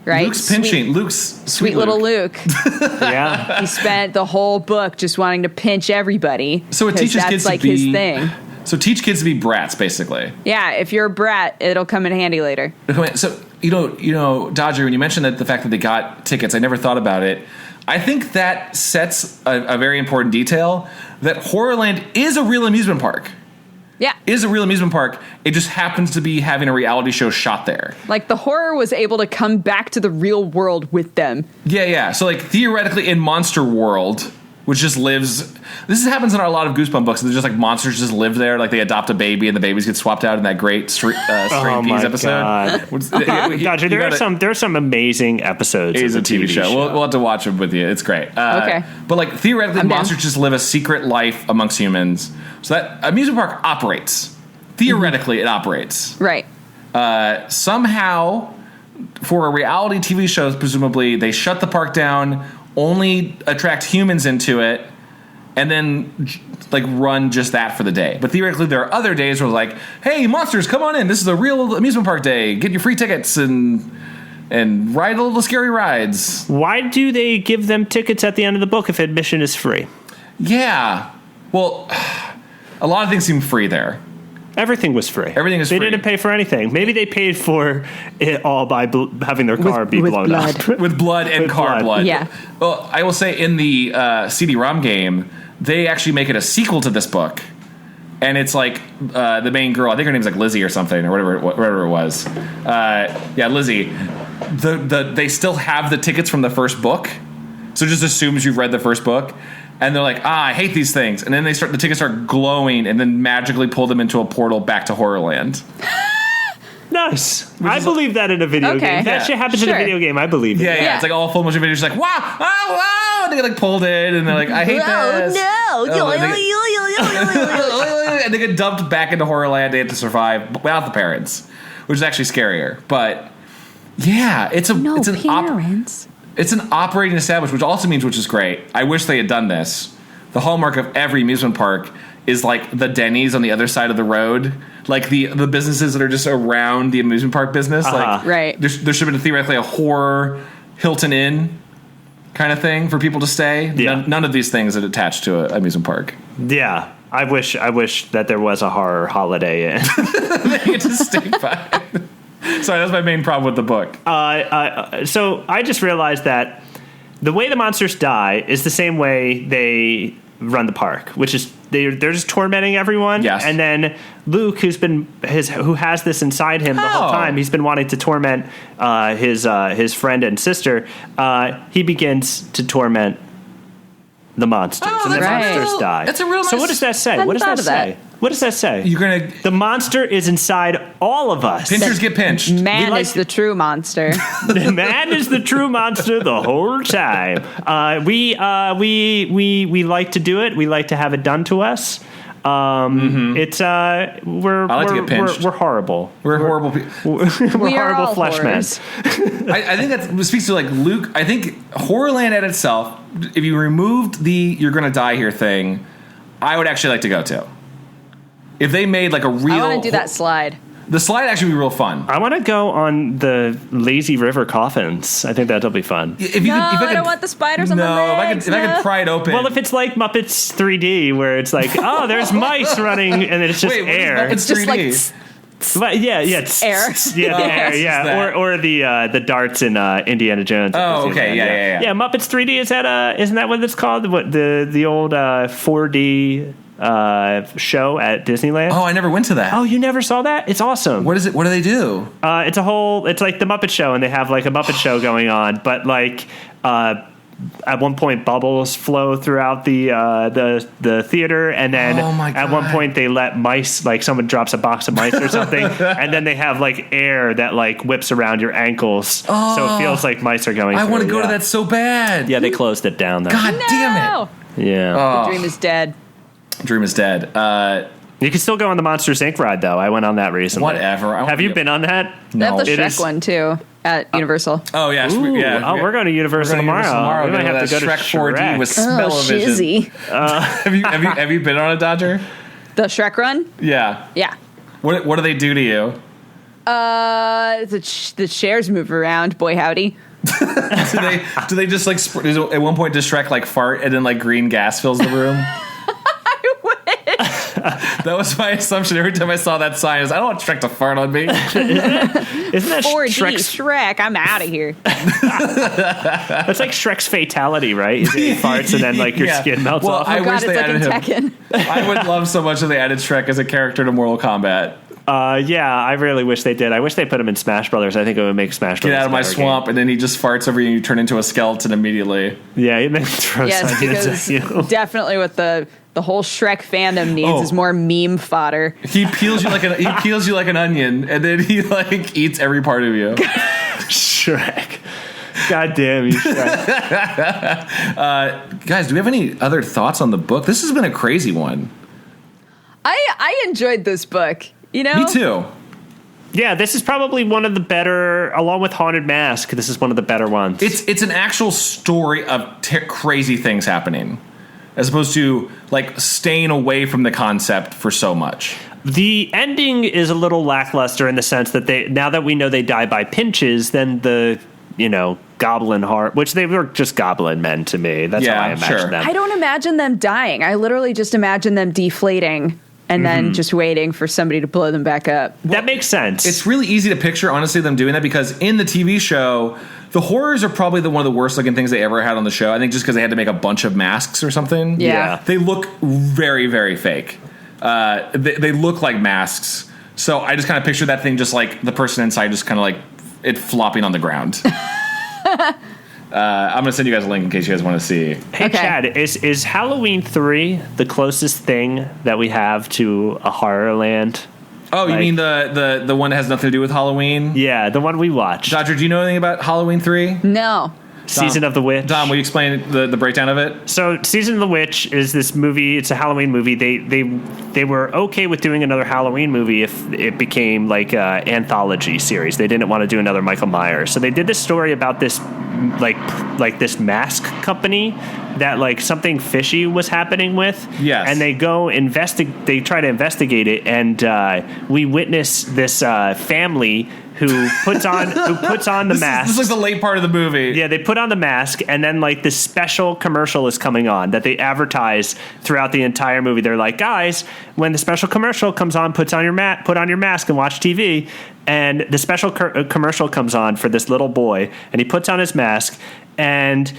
Right? Luke's pinching. Luke's sweet little Luke. Yeah. He spent the whole book just wanting to pinch everybody. So it teaches that's kids like to be his thing. So teach kids to be brats, basically. Yeah, if you're a brat, it'll come in handy later. So you know, Dodger, when you mentioned that the fact that they got tickets, I never thought about it. I think that sets a very important detail that Horrorland is a real amusement park. Yeah. Is a real amusement park. It just happens to be having a reality show shot there. Like the horror was able to come back to the real world with them. Yeah. So like theoretically in Monster World, which just lives. This happens in a lot of Goosebumps books. They're just like monsters just live there. Like they adopt a baby and the babies get swapped out in that great Straight Peas episode. God. Gotcha. There are some amazing episodes. It's a TV show. We'll have to watch them with you. It's great. Okay. But like theoretically, I'm monsters down. just live a secret life amongst humans. So that amusement park operates. Theoretically, it operates. Right. Somehow, for a reality TV show, presumably, they shut the park down, only attract humans into it, and then like run just that for the day. But theoretically, there are other days where like, hey, monsters, come on in. This is a real amusement park day. Get your free tickets and ride a little scary rides. Why do they give them tickets at the end of the book if admission is free? Yeah. Well, a lot of things seem free there. Everything was free. Everything is free. They free. didn't pay for anything. Maybe they paid for it all by having their car be blown blood. up. With blood and With car blood. Yeah. Well, I will say in the CD-ROM game, they actually make it a sequel to this book. And it's like the main girl, I think her name's like Lizzie or something, or whatever it was. Yeah, Lizzie. They still have the tickets from the first book. So it just assumes you've read the first book. And they're like, I hate these things. And then the tickets start glowing and then magically pull them into a portal back to Horrorland. Nice. I believe that in a video Okay. game. That Yeah. shit happens in Sure. a video game. I believe it. Yeah. It's like all full motion videos. Like, wow, oh, wow. And they get like pulled in and they're like, I hate this. Oh, and they get dumped back into Horrorland. They have to survive without the parents, which is actually scarier. But yeah, it's an operating establishment, which also means, which is great. I wish they had done this. The hallmark of every amusement park is like the Denny's on the other side of the road, like the businesses that are just around the amusement park business. Like, right. There should have been theoretically a horror Hilton Inn kind of thing for people to stay. Yeah. None of these things are attached to an amusement park. Yeah. I wish that there was a horror Holiday Inn. They get to stay by. Sorry, that's my main problem with the book. So I just realized that the way the monsters die is the same way they run the park, which is they're just tormenting everyone. Yes. And then Luke, who has this inside him the whole time, he's been wanting to torment his friend and sister. He begins to torment the monsters, and the that's monsters right. die. That's a real So nice- what does that say? Hadn't What does thought that of say? that. What does that say? You're gonna The monster is inside all of us. pinchers get pinched. Man like- is the true monster. The man is the true monster the whole time. We like to do it. We like to have it done to us. It's we're I like to get pinched. We're horrible. We're horrible people. We're We are horrible all flesh men. horrors. I think that speaks to like Luke. I think Horrorland at itself, if you removed the "you're gonna die here" thing, I would actually like to go to. If they made like a real, I want to do that slide. The slide actually would be real fun. I want to go on the lazy river coffins. I think that'll be fun. If you I don't want the spiders on no, my legs. if I could pry it open. Well, if it's like Muppets 3D, where it's like, oh, there's mice running, and then it's just Wait, what is air. Muppets It's just 3D? like But yeah, Air. Yeah, the air, yeah. Or the darts in Indiana Jones. Oh, okay, yeah. Yeah, Muppets 3D, isn't that what it's called? What the old 4D show at Disneyland? Oh, I never went to that. Oh, you never saw that? It's awesome. What is it? What do they do? It's like the Muppet Show, and they have like a Muppet Show going on, but like at one point bubbles flow throughout the theater, and then at one point they let mice, like someone drops a box of mice or something, and then they have like air that like whips around your ankles, so it feels like mice are going. I want to go to that so bad. Yeah, they closed it down though. God damn it. Yeah. The dream is dead. Dream is dead. You can still go on the Monsters Inc. ride though. I went on that recently. Whatever. Have you been on that? They have the Shrek one too at Universal. Oh yeah. We're going to Universal tomorrow. We might have to go to Shrek 4D with smell-o-vision. Shizzy. Have you been on a Dodger? The Shrek run? Yeah. Yeah. What do they do to you? The chairs move around. Boy, howdy. do they just like at one point does Shrek like fart and then like green gas fills the room? That was my assumption every time I saw that sign. I don't want Shrek to fart on me. Isn't that 4D Shrek? I'm out of here. That's like Shrek's fatality, right? He farts and then like your skin melts off. I wish it's they like added in him. Tekken. I would love so much if they added Shrek as a character to Mortal Kombat. Yeah, I really wish they did. I wish they put him in Smash Brothers. I think it would make Smash Brothers. Get out of my swamp, and then he just farts over you and you turn into a skeleton immediately. Yeah, and then throws onions at you. Definitely what the whole Shrek fandom needs is more meme fodder. He peels you like an onion, and then he like eats every part of you. Shrek. God damn you, Shrek. Guys, do we have any other thoughts on the book? This has been a crazy one. I enjoyed this book. You know? Me too. Yeah, this is probably one of the better, along with Haunted Mask, this is one of the better ones. It's an actual story of crazy things happening, as opposed to like staying away from the concept for so much. The ending is a little lackluster in the sense that now that we know they die by pinches, then the goblin heart, which they were just goblin men to me. That's how I imagine them. I don't imagine them dying. I literally just imagine them deflating and then just waiting for somebody to blow them back up. That makes sense. It's really easy to picture, honestly, them doing that, because in the TV show, the horrors are probably one of the worst looking things they ever had on the show. I think just because they had to make a bunch of masks or something. Yeah. They look very, very fake. They look like masks. So I just kind of picture that thing just like the person inside just kind of like it flopping on the ground. I'm going to send you guys a link in case you guys want to see. Hey, Chad, is Halloween 3 the closest thing that we have to a Horrorland? Oh, you mean the one that has nothing to do with Halloween? Yeah, the one we watched. Dodger, do you know anything about Halloween 3? No. Season of the Witch. Dom, will you explain the breakdown of it? So, Season of the Witch is this movie. It's a Halloween movie. They were okay with doing another Halloween movie if it became like an anthology series. They didn't want to do another Michael Myers. So they did this story about this like this mask company that like something fishy was happening with. Yes. And they go They try to investigate it, and we witness this family who puts on the mask. This is like the late part of the movie. Yeah, they put on the mask, and then like this special commercial is coming on that they advertise throughout the entire movie. They're like, guys, when the special commercial comes on, put on your mask and watch TV. And the special commercial comes on for this little boy, and he puts on his mask, and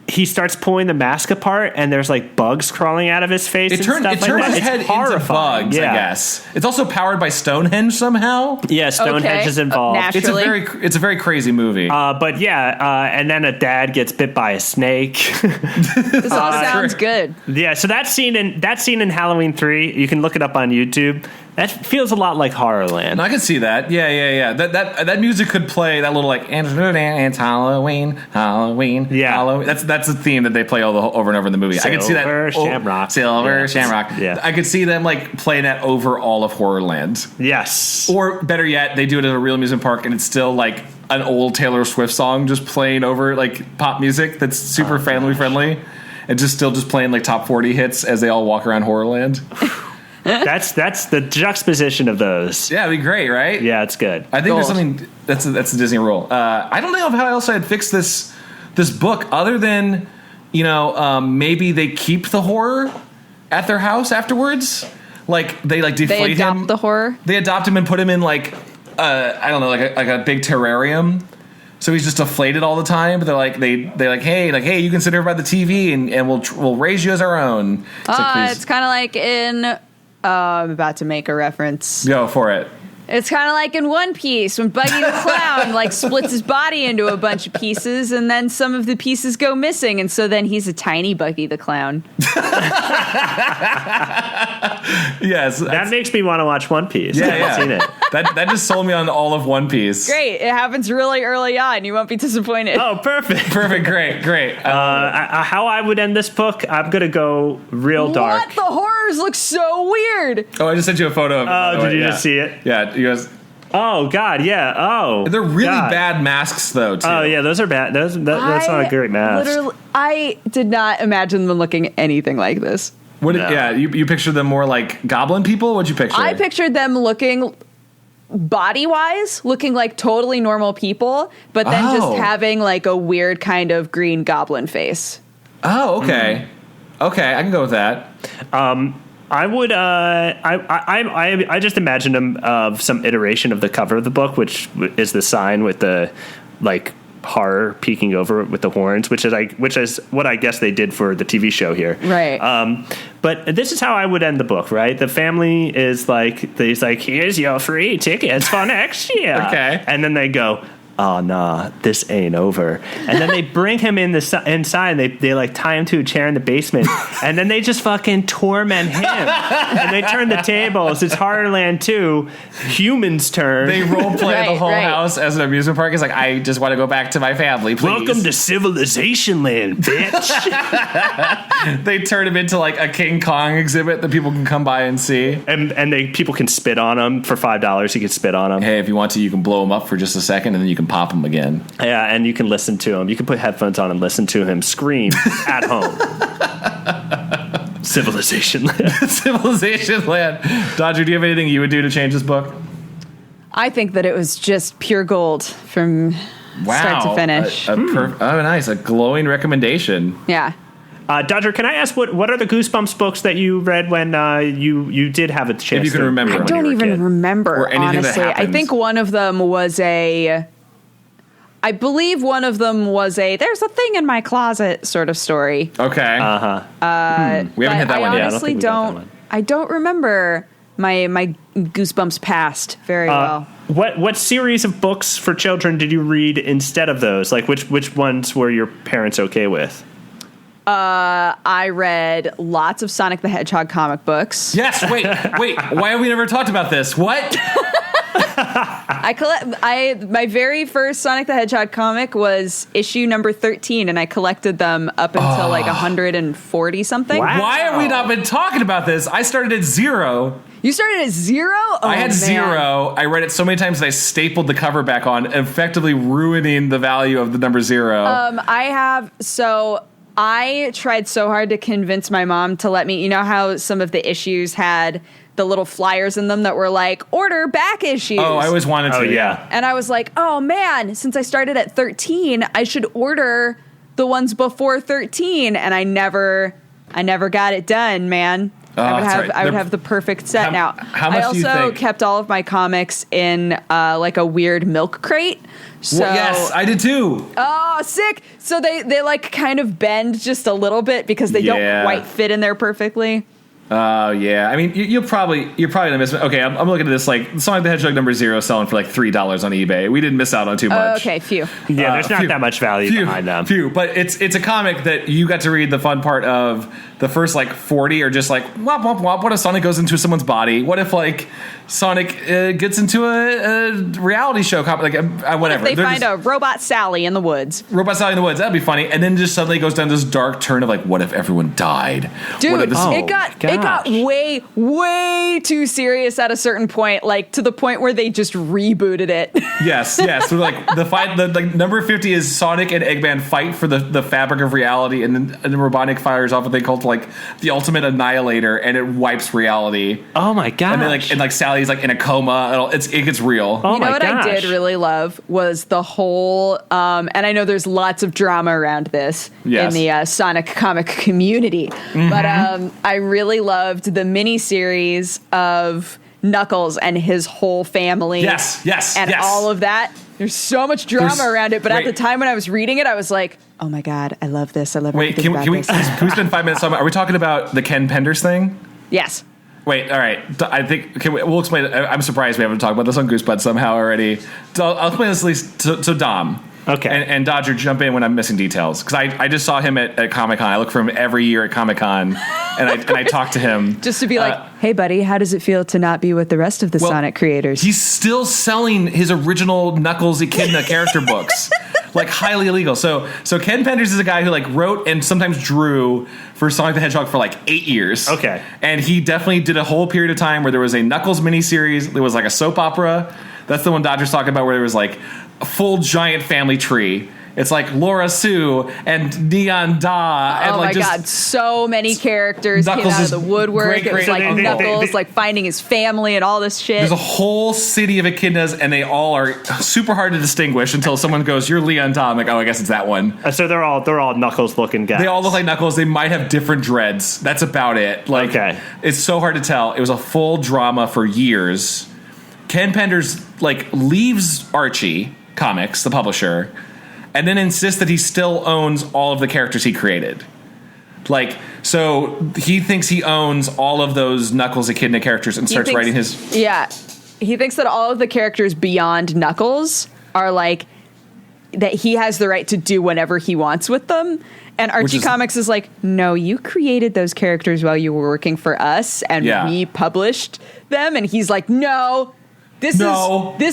he starts pulling the mask apart, and there's like bugs crawling out of his face. It turned his head into bugs, I guess. It's also powered by Stonehenge somehow. Yeah, Stonehenge is involved. Naturally. It's a very crazy movie. But yeah, and then a dad gets bit by a snake. This all sounds good. Yeah, so that scene in Halloween 3, you can look it up on YouTube. That feels a lot like Horrorland. I can see that. Yeah. That music could play that little like it's Halloween. Yeah, Halloween. That's a theme that they play over and over in the movie. I can see that. Silver Shamrock. Yeah. I could see them like playing that over all of Horrorland. Yes. Or better yet, they do it at a real amusement park and it's still like an old Taylor Swift song just playing over like pop music that's super family friendly and just playing like top 40 hits as they all walk around Horrorland. That's the juxtaposition of those. Yeah, it'd be great, right? Yeah, it's good. I think there's something that's a Disney rule. I don't know how else I'd fix this book other than maybe they keep the horror at their house afterwards. like they like deflate They adopt him. the horror. They adopt him and put him in like I don't know, like a big terrarium. So he's just deflated all the time. But they're like hey, you can sit here by the TV and we'll raise you as our own. It's kind of like in. I'm about to make a reference. Go for it. It's kind of like in One Piece when Buggy the Clown like splits his body into a bunch of pieces, and then some of the pieces go missing, and so then he's a tiny Buggy the Clown. Yes, That makes me want to watch One Piece. Yeah, I haven't seen it. that just sold me on all of One Piece. Great, it happens really early on. You won't be disappointed. Oh, perfect. Perfect, great. How I would end this book, I'm going to go real dark. What? The horrors look so weird. Oh, I just sent you a photo of it. Oh, did you just see it? Yeah, you guys. Oh, God, yeah. Oh. They're really God. bad masks, though, too. Oh, yeah, those are bad. That's not a great mask. Literally, I did not imagine them looking anything like this. No. Yeah, you pictured them more like goblin people? What'd you picture? I pictured them looking body-wise, looking like totally normal people, but then Oh. just having like a weird kind of green goblin face. Oh, okay. Okay, I can go with that. I would. I just imagined him of some iteration of the cover of the book, which is the sign with the like horror peeking over it with the horns, which is what I guess they did for the TV show here. Right. But this is how I would end the book. Right. The family is like, he's like, here's your free tickets for next year. Okay. And then they go, oh, nah, this ain't over. And then they bring him inside, and they like tie him to a chair in the basement, and then they just fucking torment him. And they turn the tables. It's Horrorland 2, humans turn. They role play the Right, whole right. house as an amusement park. It's like, I just want to go back to my family, please. Welcome to Civilization Land, bitch. They turn him into like a King Kong exhibit that people can come by and see. and people can spit on him for $5. You can spit on him. Hey, if you want to, you can blow him up for just a second, and then you can pop him again. Yeah, and you can listen to him. You can put headphones on and listen to him scream at home. Civilization Land. Civilization Land. Dodger, do you have anything you would do to change this book? I think that it was just pure gold from start to finish. Oh, nice. A glowing recommendation. Yeah. Dodger, can I ask what are the Goosebumps books that you read when you did have a chance? If you can to remember. read I when you don't were a even kid? remember, Or anything that honestly. I happened. think one of them was I believe one of them was there's a thing in my closet sort of story. Okay. We haven't hit that I one yet. honestly think we got that one. I don't remember my Goosebumps past very well. What series of books for children did you read instead of those? Like which ones were your parents okay with? I read lots of Sonic the Hedgehog comic books. Yes, wait. Why have we never talked about this? What? My very first Sonic the Hedgehog comic was issue number 13, and I collected them up until like 140 something. Wow. Why have we not been talking about this? I started at 0. You started at 0? Oh, I had man. 0. I read it so many times that I stapled the cover back on, effectively ruining the value of the number 0. I tried so hard to convince my mom to let me, you know how some of the issues had the little flyers in them that were like, order back issues. Oh, I always wanted to. Oh, yeah. And I was like, oh man, since I started at 13, I should order the ones before 13. And I never got it done, man. I would have the perfect set now. How much I do you also think? kept all of my comics in like a weird milk crate. So, Well, yes, I did too. oh, sick. So they like kind of bend just a little bit because they Yeah. don't quite fit in there perfectly. Oh, yeah. I mean, you're probably gonna miss it. Okay, I'm looking at this like Sonic the Hedgehog number 0 selling for like $3 on eBay. We didn't miss out on too much. Okay, phew. Yeah, there's not Phew. that much value behind them. Phew. But it's a comic that you got to read the fun part of. The first like 40 are just like womp womp womp. What if Sonic goes into someone's body? What if like Sonic gets into a reality show? Like whatever. They They're find just- a robot Sally in the woods. Robot Sally in the Woods. That'd be funny. And then just suddenly goes down this dark turn of like, what if everyone died? What Dude, if this- it got gosh. way too serious at a certain point, like to the point where they just rebooted it. Yes. So like the number 50 is Sonic and Eggman fight for the fabric of reality, and then Robotnik fires off what they call like the ultimate annihilator, and it wipes reality. Oh my gosh. And then Sally's like in a coma. It gets real. Oh you know my what gosh. I did really love was the whole, and I know there's lots of drama around this Yes. in the Sonic comic community, but I really loved the miniseries of Knuckles and his whole family. Yes. And all of that. There's so much drama around it, but at wait. the time when I was reading it, I was like, "Oh my god, I love this! I love Wait, everything can we spend 5 minutes talking about, are we talking about the Ken Penders thing? Yes. Wait, all right. I think we'll explain it. I'm surprised we haven't talked about this on Goosebuds somehow already. So I'll explain this at least to Dom. Okay. And Dodger, jump in when I'm missing details. Because I just saw him at Comic-Con. I look for him every year at Comic-Con. and I talk to him. Just to be like, hey, buddy, how does it feel to not be with the rest of the Sonic creators? He's still selling his original Knuckles Echidna character books. Like, highly illegal. So Ken Penders is a guy who, like, wrote and sometimes drew for Sonic the Hedgehog for, like, 8 years. Okay. And he definitely did a whole period of time where there was a Knuckles miniseries. There was, like, a soap opera. That's the one Dodger's talking about, where there was, like, a full giant family tree. It's like Laura Sue and Neon Da. And oh like my god, so many characters came Knuckles out of is the woodwork. great, It was great. like Knuckles, like finding his family and all this shit. There's a whole city of echidnas, and they all are super hard to distinguish until someone goes, "You're Leon Da." I'm like, "Oh, I guess it's that one." So they're all Knuckles looking guys. They all look like Knuckles. They might have different dreads. That's about it. Like, okay. It's so hard to tell. It was a full drama for years. Ken Penders like leaves Archie Comics, the publisher, and then insists that he still owns all of the characters he created. Like, so he thinks he owns all of those Knuckles Echidna characters and starts writing his... Yeah. He thinks that all of the characters beyond Knuckles are like, that he has the right to do whatever he wants with them. And Archie Comics is like, no, you created those characters while you were working for us, and we published them. And he's like, no. This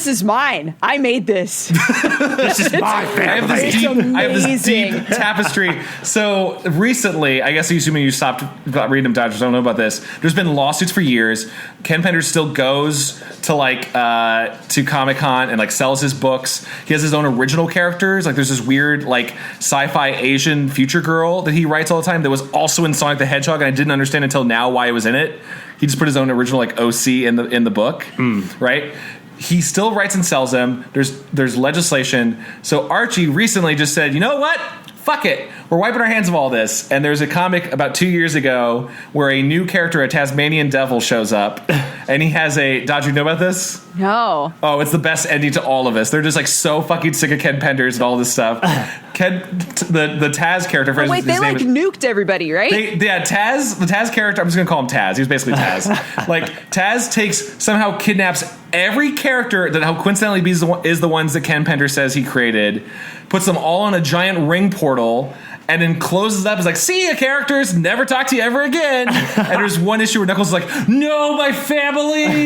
is mine. I made this. This is my family. I have this deep tapestry. So recently, I guess assuming you stopped reading them, Dodgers, I don't know about this. There's been lawsuits for years. Ken Penders still goes to like to Comic-Con and like sells his books. He has his own original characters. Like there's this weird like sci-fi Asian future girl that he writes all the time that was also in Sonic the Hedgehog, and I didn't understand until now why it was in it. He just put his own original like OC in the book, right? He still writes and sells them. There's legislation. So Archie recently just said, you know what? Fuck it. We're wiping our hands of all this. And there's a comic about 2 years ago where a new character, a Tasmanian devil, shows up. And he has a... Dodger, you know about this? No. Oh, it's the best ending to all of us. They're just like so fucking sick of Ken Penders and all this stuff. The Taz character... Oh, wait, they like nuked everybody, right? The Taz character... I'm just going to call him Taz. He was basically Taz. Like, Taz somehow kidnaps every character that how coincidentally is the ones that Ken Penders says he created, puts them all on a giant ring portal, and then closes up. Is like, see ya, characters, never talk to you ever again. And there's one issue where Knuckles is like, no, my family. and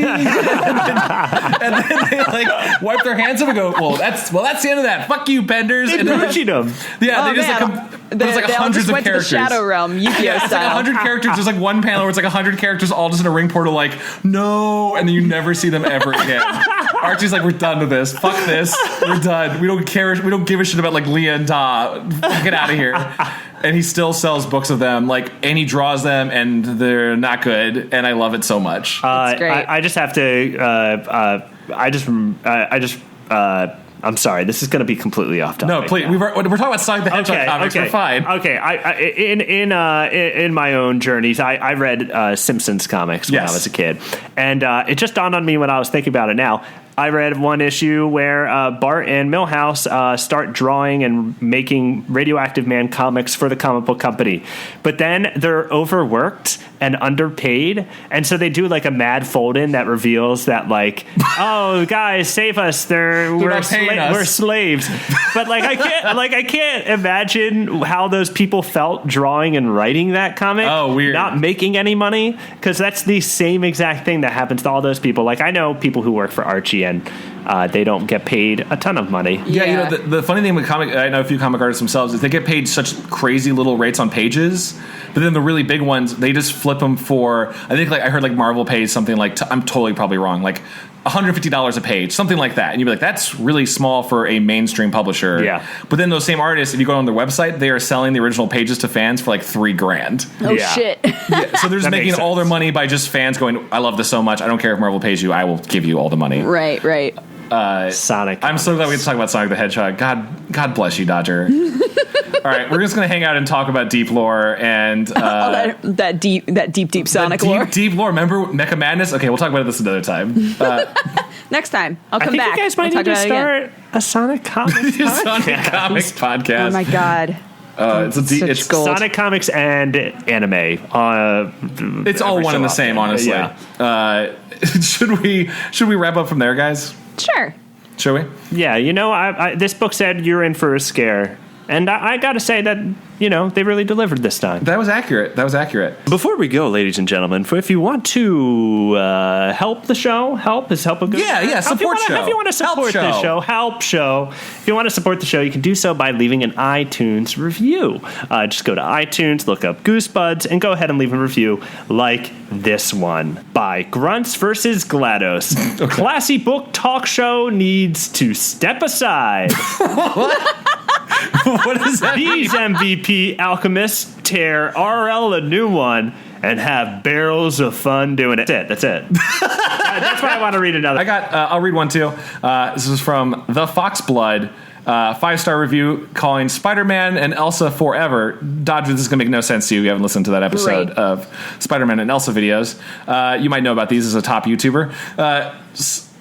then they like wipe their hands up and go, well, that's the end of that. Fuck you, Penders. They're purging them. Yeah, they just there's like hundreds of characters. To the Shadow Realm, Yu-Gi-Oh yeah, it's style. like 100 characters. There's like one panel where it's like 100 characters all just in a ring portal, like, no, and then you never see them ever again. Archie's like, we're done with this. Fuck this. We're done. We don't care. We don't give a shit about like Leah and Da. Get out of here. And he still sells books of them, like, and he draws them, and they're not good. And I love it so much. It's great. I just have to. I'm sorry. This is going to be completely off topic. No, please. Now. We're talking about Sonic the Hedgehog comics. We're fine. Okay. In my own journeys, I read Simpsons comics when I was a kid, and it just dawned on me when I was thinking about it now. I read one issue where Bart and Milhouse start drawing and making Radioactive Man comics for the comic book company. But then they're overworked and underpaid. And so they do like a mad fold-in that reveals that like, oh, guys, save us. We're slaves. But like I can't imagine how those people felt drawing and writing that comic. Oh, weird. Not making any money, because that's the same exact thing that happens to all those people. Like I know people who work for Archie and they don't get paid a ton of money. Yeah, you know, the funny thing with I know a few comic artists themselves, is they get paid such crazy little rates on pages, but then the really big ones, they just flip them for, I think like I heard like Marvel pays something like, I'm totally probably wrong, like $150 a page, something like that. And you'd be like, that's really small for a mainstream publisher. Yeah. But then those same artists, if you go on their website, they are selling the original pages to fans for like $3,000. Oh, Yeah. shit. Yeah, so they're just That making makes all their sense. money by just fans going, I love this so much. I don't care if Marvel pays you. I will give you all the money. Right. Sonic. I'm so glad we get to talk about Sonic the Hedgehog. God bless you, Dodger. All right, we're just going to hang out and talk about deep lore and that deep Sonic lore. Deep lore. Remember Mecha Madness? Okay, we'll talk about this another time. Next time, I'll I come think back. you guys might We'll need talk to about it again. start a Sonic Comics Sonic Comics podcast. Oh my god. It's Such gold. Sonic Comics and anime. It's all one and the same, honestly. Yeah. Should we wrap up from there, guys? Sure. Shall we? Yeah, I this book said you're in for a scare. And I got to say that, they really delivered this time. That was accurate. Before we go, ladies and gentlemen, if you want to help the show, help a good. Yeah, support show. If you want to support the show, help show. If you want to support the show, you can do so by leaving an iTunes review. Just go to iTunes, look up Goosebuds, and go ahead and leave a review like this one by Grunts versus GLaDOS. Okay. Classy book talk show needs to step aside. What is that? These MVP alchemists tear RL a new one and have barrels of fun doing it. That's it. That's why I want to read another. I'll read one too. This is from The Foxblood. 5-star review calling Spider-Man and Elsa forever. Dodger, this is going to make no sense to you. You haven't listened to that episode of Spider-Man and Elsa videos. You might know about these as a top YouTuber.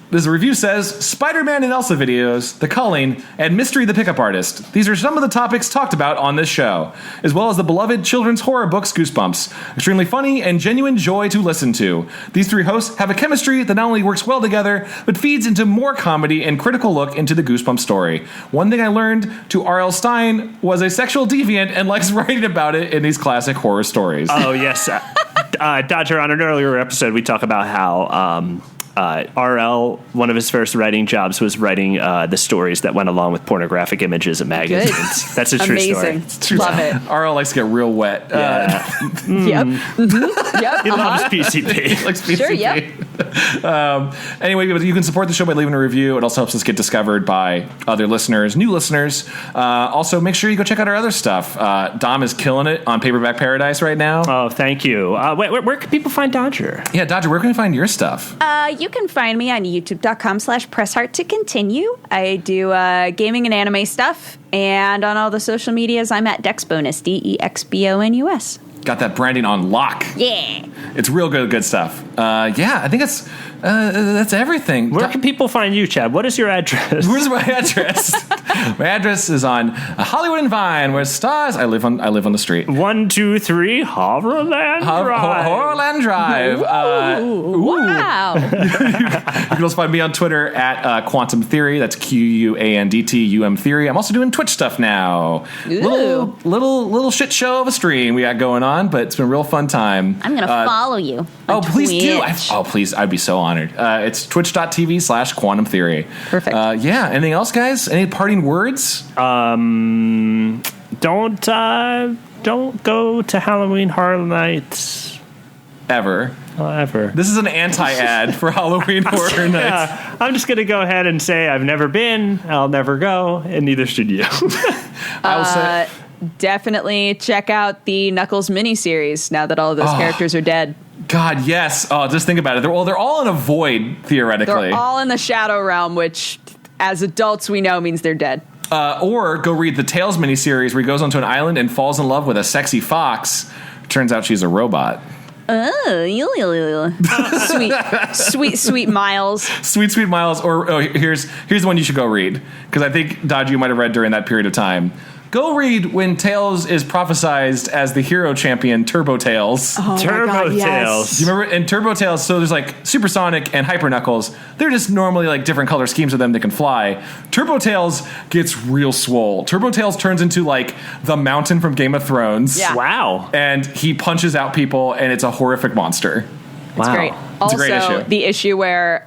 This review says, Spider-Man and Elsa videos, The Culling, and Mystery the Pickup Artist. These are some of the topics talked about on this show, as well as the beloved children's horror books Goosebumps. Extremely funny and genuine joy to listen to. These three hosts have a chemistry that not only works well together, but feeds into more comedy and critical look into the Goosebumps story. One thing I learned to R.L. Stine was a sexual deviant and likes writing about it in these classic horror stories. Oh, yes. Dodger, on an earlier episode, we talk about how RL, one of his first writing jobs was writing the stories that went along with pornographic images and magazines. Good. That's a true story. Amazing. Love it. R.L. likes to get real wet. Yeah. Yep. Mm-hmm. Yep. He loves PCP. Likes PCP. Sure, yep. Anyway, you can support the show by leaving a review. It also helps us get discovered by other listeners, new listeners. Also, make sure you go check out our other stuff. Dom is killing it on Paperback Paradise right now. Oh, thank you. Where can people find Dodger? Yeah, Dodger, where can we find your stuff? You can find me on youtube.com/PressHeartToContinue. I do gaming and anime stuff. And on all the social medias, I'm at DexBonus, DEXBONUS. Got that branding on lock. Yeah. It's real good stuff. Yeah, I think that's everything. Where can people find you, Chad? What is your address? Where's my address? My address is on Hollywood and Vine, where stars. I live on the street. 123 Horrorland Drive. Horrorland Drive. Wow. You can also find me on Twitter at Quantum Theory. That's QUANDTUM Theory. I'm also doing Twitch stuff now. Ooh. Little shit show of a stream we got going on, but it's been a real fun time. I'm going to follow you. Oh, please do. Twitch. Please. I'd be so honored. It's twitch.tv/Quantum Theory. Perfect. Yeah. Anything else, guys? Any parting words? Don't go to Halloween Horror Nights Ever. ever. This is an anti-ad for Halloween Horror Nights. Yeah, I'm just going to go ahead and say I've never been, I'll never go, and neither should you. I will say... Definitely check out the Knuckles miniseries now that all of those characters are dead. God, yes. Oh, just think about it. They're all in a void, theoretically. They're all in the Shadow Realm, which, as adults, we know means they're dead. Or go read the Tales miniseries where he goes onto an island and falls in love with a sexy fox. Turns out she's a robot. Sweet Miles. Sweet Miles. Or here's the one you should go read, because I think, Dodge, you might have read during that period of time. Go read when Tails is prophesized as the hero champion, Turbo Tails. Oh Turbo my God, Tails. yes. You remember in Turbo Tails? So there's like Supersonic and Hyper Knuckles. They're just normally like different color schemes of them that can fly. Turbo Tails gets real swole. Turbo Tails turns into like the mountain from Game of Thrones. Yeah. Wow. And he punches out people, and it's a horrific monster. It's great. It's a great Also, issue. the issue where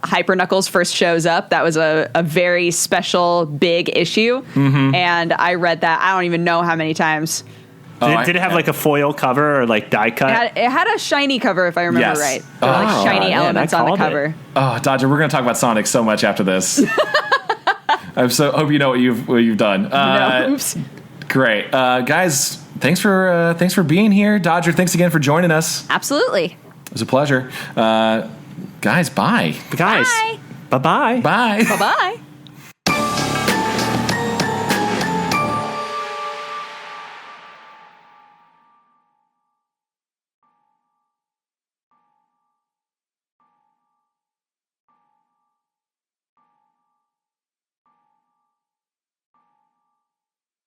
Hyper Knuckles first shows up, that was a very special, big issue. Mm-hmm. And I read that, I don't even know how many times. Did it have like a foil cover or like die cut? It had a shiny cover, if I remember Yes. right. There were like shiny man, elements I on the called it. cover. Oh, Dodger, we're going to talk about Sonic so much after this. I hope you know what you've done. No, oops. Great, guys. Thanks for being here, Dodger. Thanks again for joining us. Absolutely. It was a pleasure. Guys, bye. Guys, Bye. bye-bye. Bye. Bye-bye.